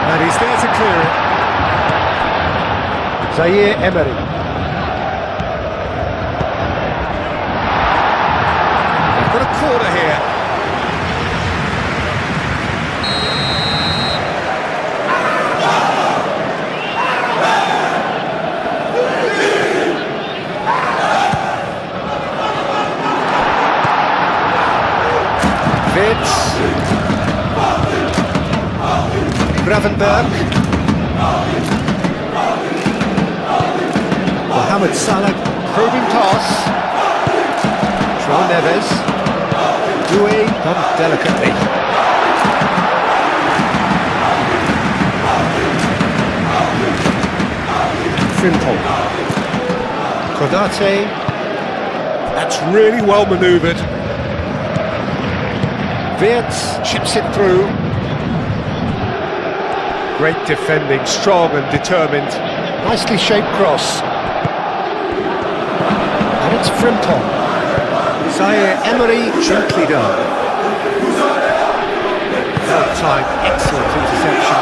And he's there to clear it. Zaire Emery. Got a corner here. Wirtz. Gravenberg. Mohamed Salah, probing pass. João Neves. Doué done delicately. Frimpong. Konate. That's really well manoeuvred. Wirtz chips it through. Great defending, strong and determined. Nicely shaped cross. And it's Frimpong. Zaire Emery, gently done. Well timed, excellent interception.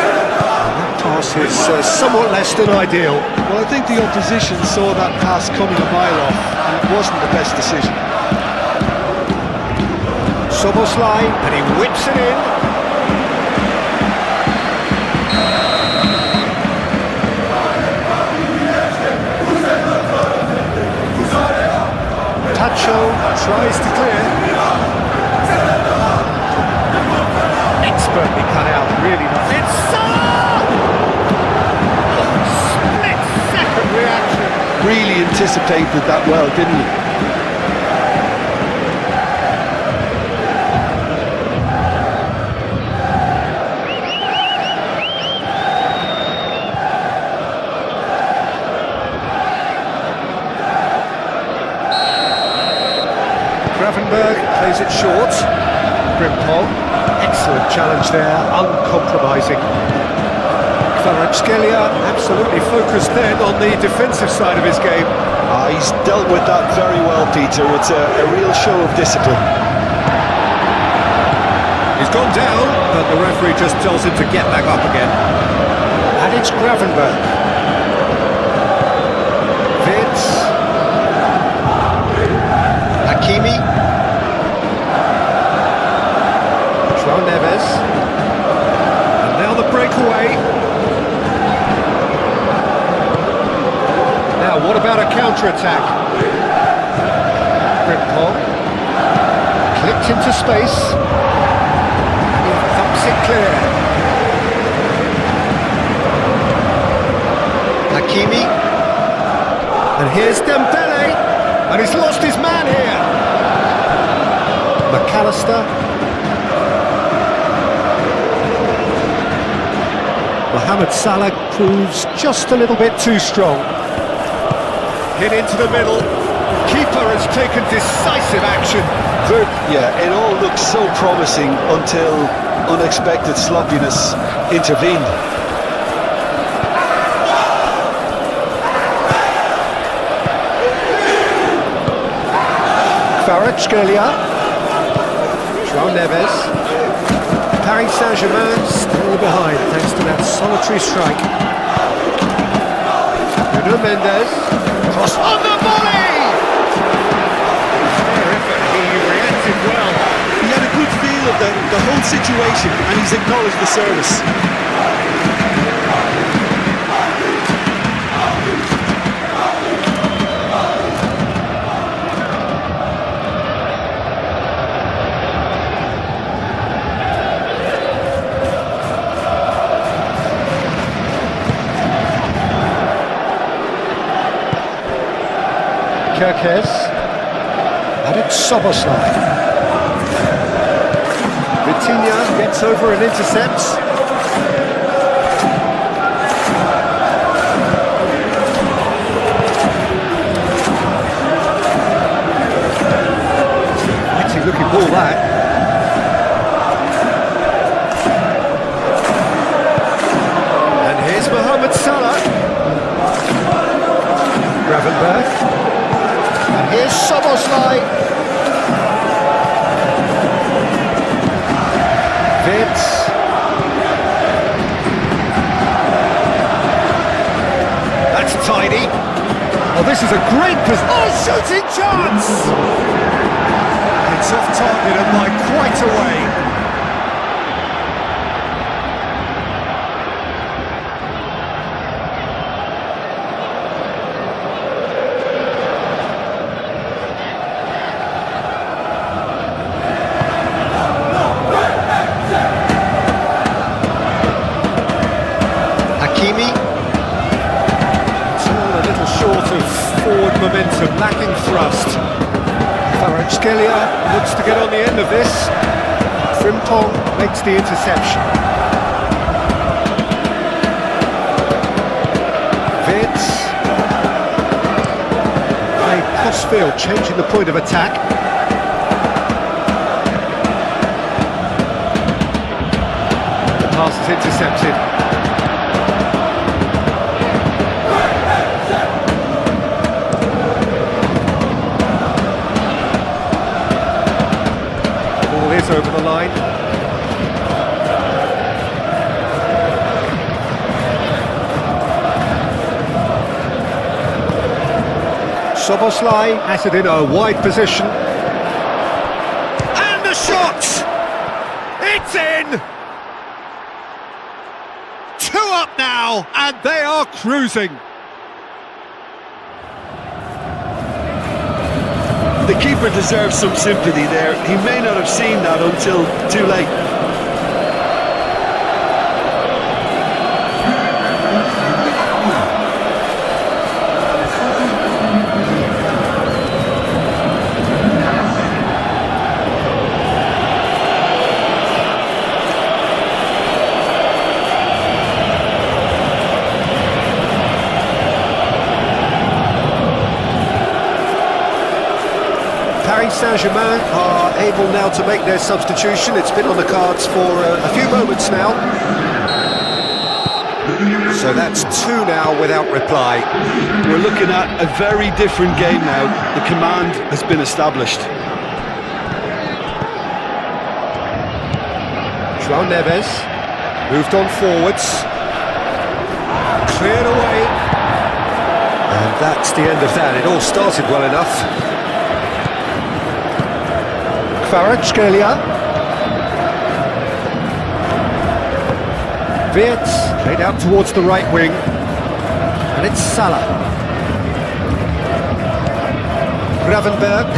And that pass is somewhat less than ideal. Well, I think the opposition saw that pass coming a mile off, and it wasn't the best decision. Soboslai, and he whips it in. Tacho tries to clear. Expertly cut out, really nice. It's Salah! Split-second reaction. Really anticipated that well, didn't he? Gravenberg plays it short. Frimpong, excellent challenge there, uncompromising. Kvaratskhelia absolutely focused then on the defensive side of his game. He's dealt with that very well, Peter. It's a real show of discipline. He's gone down, but the referee just tells him to get back up again. And it's Gravenberg. Wirtz. Hakimi. João Neves. And now the breakaway. Now, what about a counter-attack? Frimpong. Clipped into space. He thumps it clear. Hakimi. And here's Dembele. And he's lost his man here. McAllister. Mohamed Salah proves just a little bit too strong. Hit into the middle. Keeper has taken decisive action. Yeah, it all looked so promising until unexpected sloppiness intervened. Kvaratskhelia. João Neves. Paris Saint-Germain still behind thanks to that solitary strike. Nuno Mendes. Cross on the volley! Terrific, he reacted well. He had a good feel of the whole situation, and he's acknowledged the service. Kirkes, and it's Soboslai. Vitinha gets over and intercepts. Mighty looking ball that. And here's Mohamed Salah. Gravenberg. And here's Soboslai. Wirtz. That's tidy. Oh, this is a great position. Oh, shooting chance! It's off target and by quite a way. momentum, lacking thrust. Kvaratskhelia looks to get on the end of this. Frimpong makes the interception. Vitz. Played cross-field, changing the point of attack. The pass is intercepted. Over the line. Soboslai has it in a wide position. And the shot! It's in! 2 up now, and they are cruising. The keeper deserves some sympathy there. He may not have seen that until too late. Paris Saint-Germain are able now to make their substitution. It's been on the cards for a few moments now. So that's 2 now without reply. We're looking at a very different game now. The command has been established. João Neves moved on forwards. Cleared away. And that's the end of that. It all started well enough. Kvaratskhelia. Vitz played out towards the right wing. And it's Salah. Gravenberg.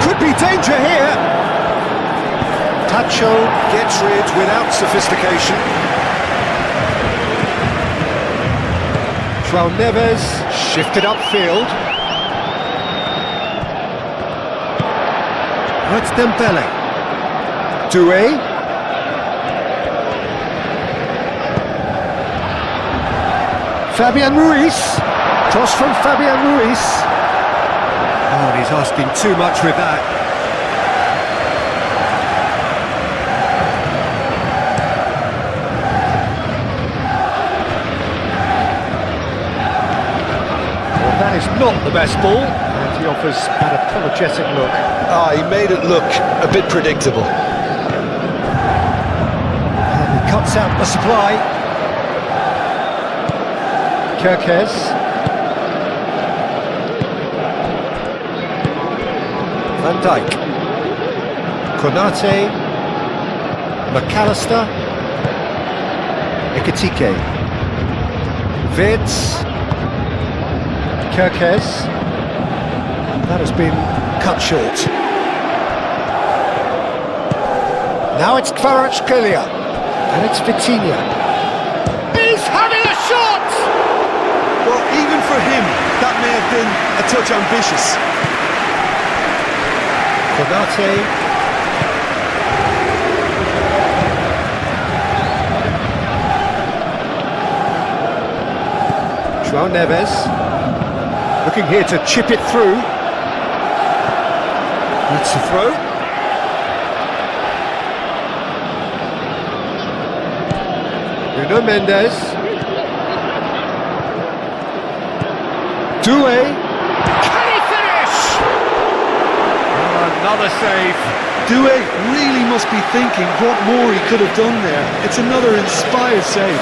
Could be danger here. Tacho gets rid without sophistication. João Neves shifted upfield. It's Dembele. Doué. Fabian Ruiz. Cross from Fabian Ruiz. Oh, and he's asking too much with that. Well, that is not the best ball. And he offers an apologetic look. He made it look a bit predictable. And he cuts out the supply. Kerkez. Van Dijk. Konate. McAllister. Ekitike. Vitz. Kerkez. That has been cut short. Now it's Kvaratskhelia, and it's Vitinha. He's having a shot! Well, even for him, that may have been a touch ambitious. Konate. João Neves. Looking here to chip it through. That's the throw. Nuno Mendes. Doué. Can he finish? Oh, another save. Doué really must be thinking what more he could have done there. It's another inspired save.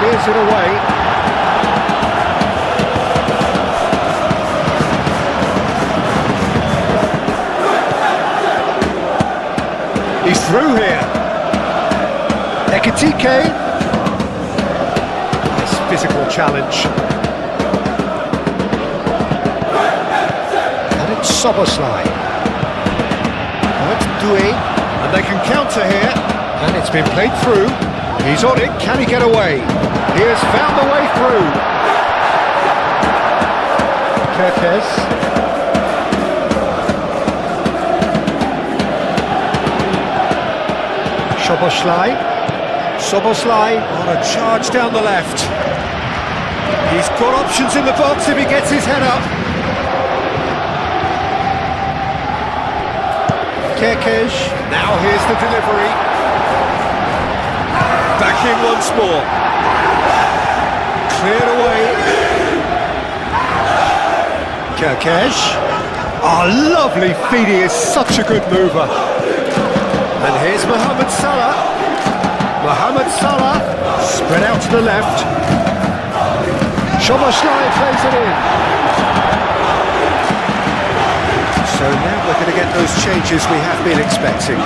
Clears it away. He's through here. Ekitike. Nice physical challenge. Szoboszlai. That's Doué. And they can counter here. And it's been played through. He's on it. Can he get away? He has found the way through. Kerkez. Szoboszlai on a charge down the left. He's got options in the box if he gets his head up. Kerkez, now here's the delivery. Back in once more. Cleared away. Kerkez. Oh, lovely feed, he is such a good mover. And here's Mohamed Salah. Mohamed Salah, spread out to the left. Szoboszlai plays it in. So now we're going to get those changes we have been expecting.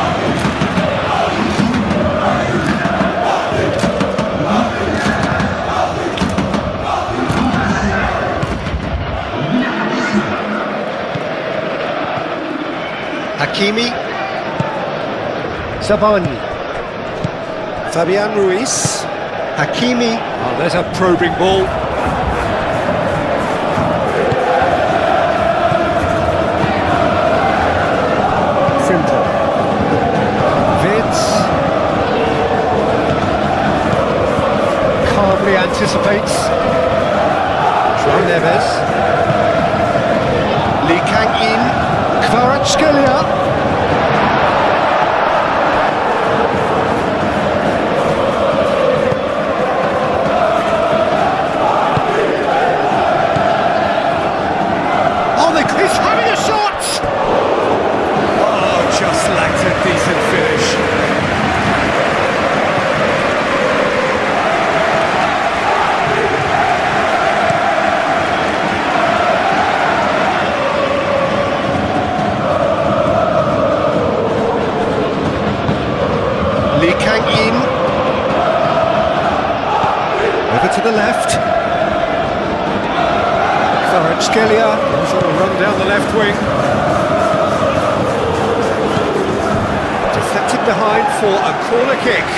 Hakimi. Zabani. Fabian Ruiz. Hakimi. Oh, there's a probing ball. Simple. Vince. Calmly anticipates. João Neves. Lee Kang-in. Kvaratskhelia. He's having a shot! Oh, just lacked a decent finish. Lee Kang-in. Over to the left. Kvaratskhelia goes on a run down the left wing. Deflected behind for a corner kick.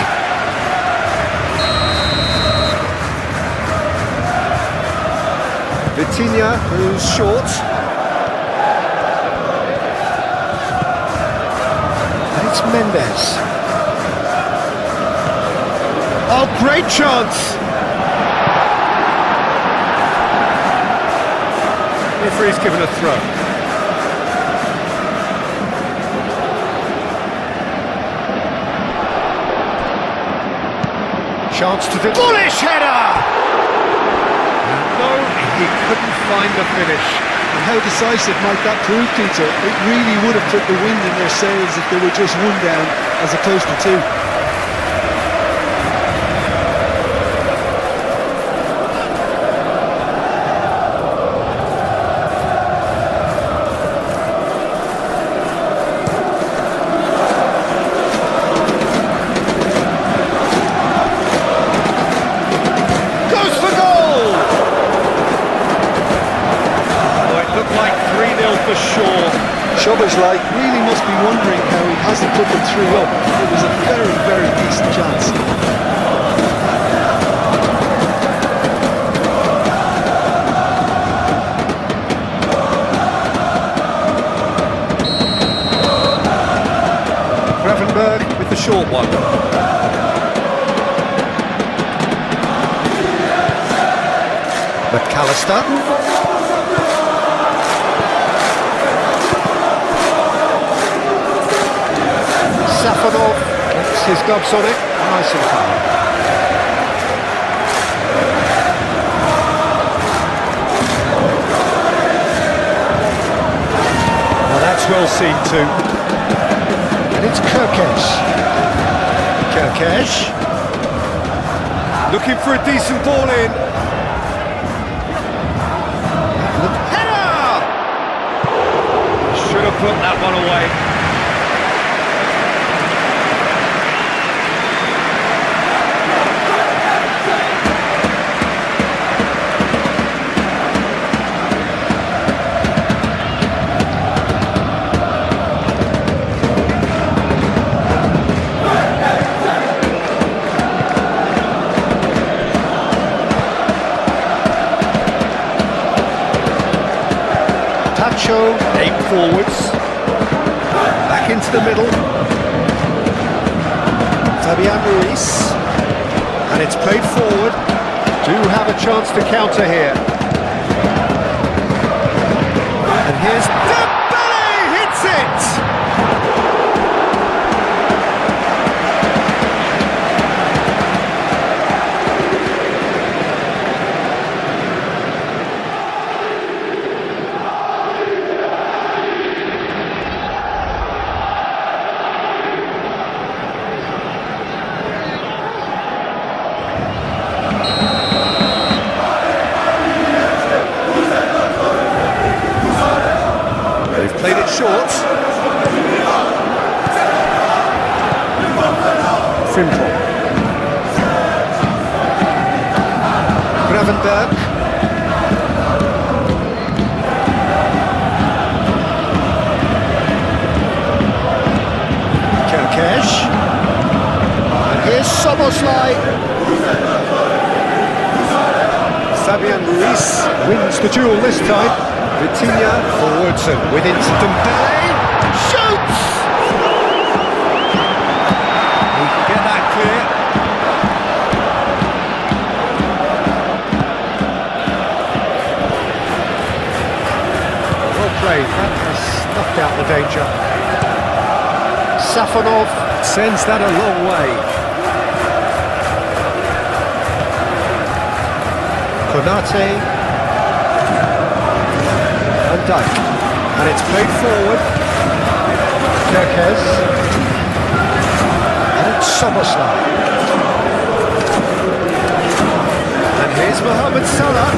Vitinha, who's short. And it's Mendes. Oh, great chance! Referee's given a throw. Chance to the bullish header! No, he couldn't find the finish. And how decisive might that prove, Peter? It really would have put the wind in their sails if they were just one down as opposed to two. For sure. Szoboszlai really must be wondering how he hasn't put them 3 up. It was a very, very decent chance. Gravenberg with the short one. McAllister. Safonov gets his gloves on it, nice and calm. Well, that's well seen too. And it's Kerkez. Kerkez. Looking for a decent ball in. Header! Should have put that one away. forwards. Back into the middle. Fabian Ruiz. And it's played forward. Do have a chance to counter here. And here's Dembele, hits it! They've played it short. Frimpong. Gravenberg. Kerkesh. And here's Soboslai. Fabian Ruiz wins the duel this time. Vitinha forwards and with into Dembele, shoots! He can get that clear. Well played, that has snuffed out the danger. Safonov sends that a long way. Konate. And it's played forward. Kerkez. And it's Soboslai. And here's Mohamed Salah.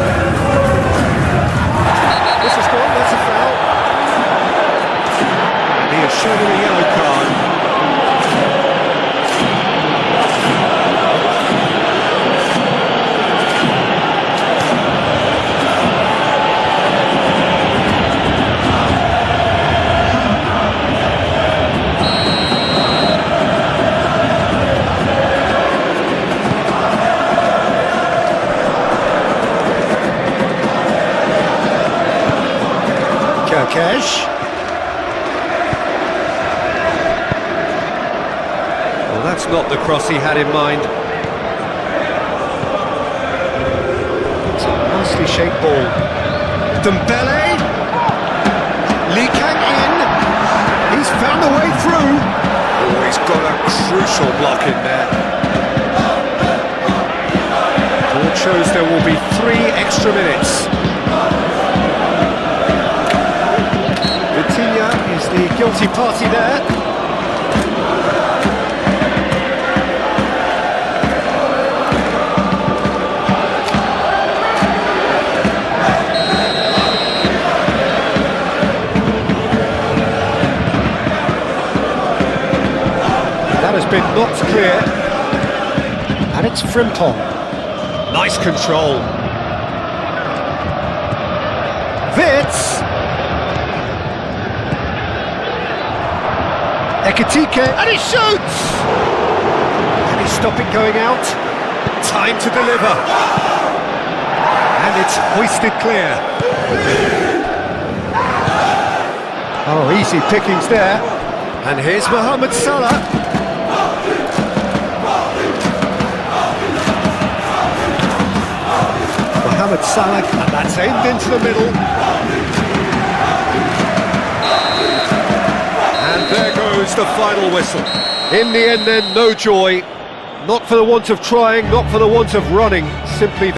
This is gone, that's a foul. And he is shown a yellow card. Kerkesh. Well, that's not the cross he had in mind. It's a nicely shaped ball. Dembele. Lee Kang in. He's found a way through. Oh, he's got a crucial block in there. Board shows there will be 3 extra minutes. Vitinha is the guilty party there. That has been knocked clear. And it's Frimpong. Nice control. Wits. Ekitike, and he shoots! Can he stop it going out? Time to deliver. And it's hoisted clear. Oh, easy pickings there. And here's Mohamed Salah. Mohamed Salah, and that's aimed into the middle. There goes the final whistle. In the end then, no joy. Not for the want of trying, not for the want of running, simply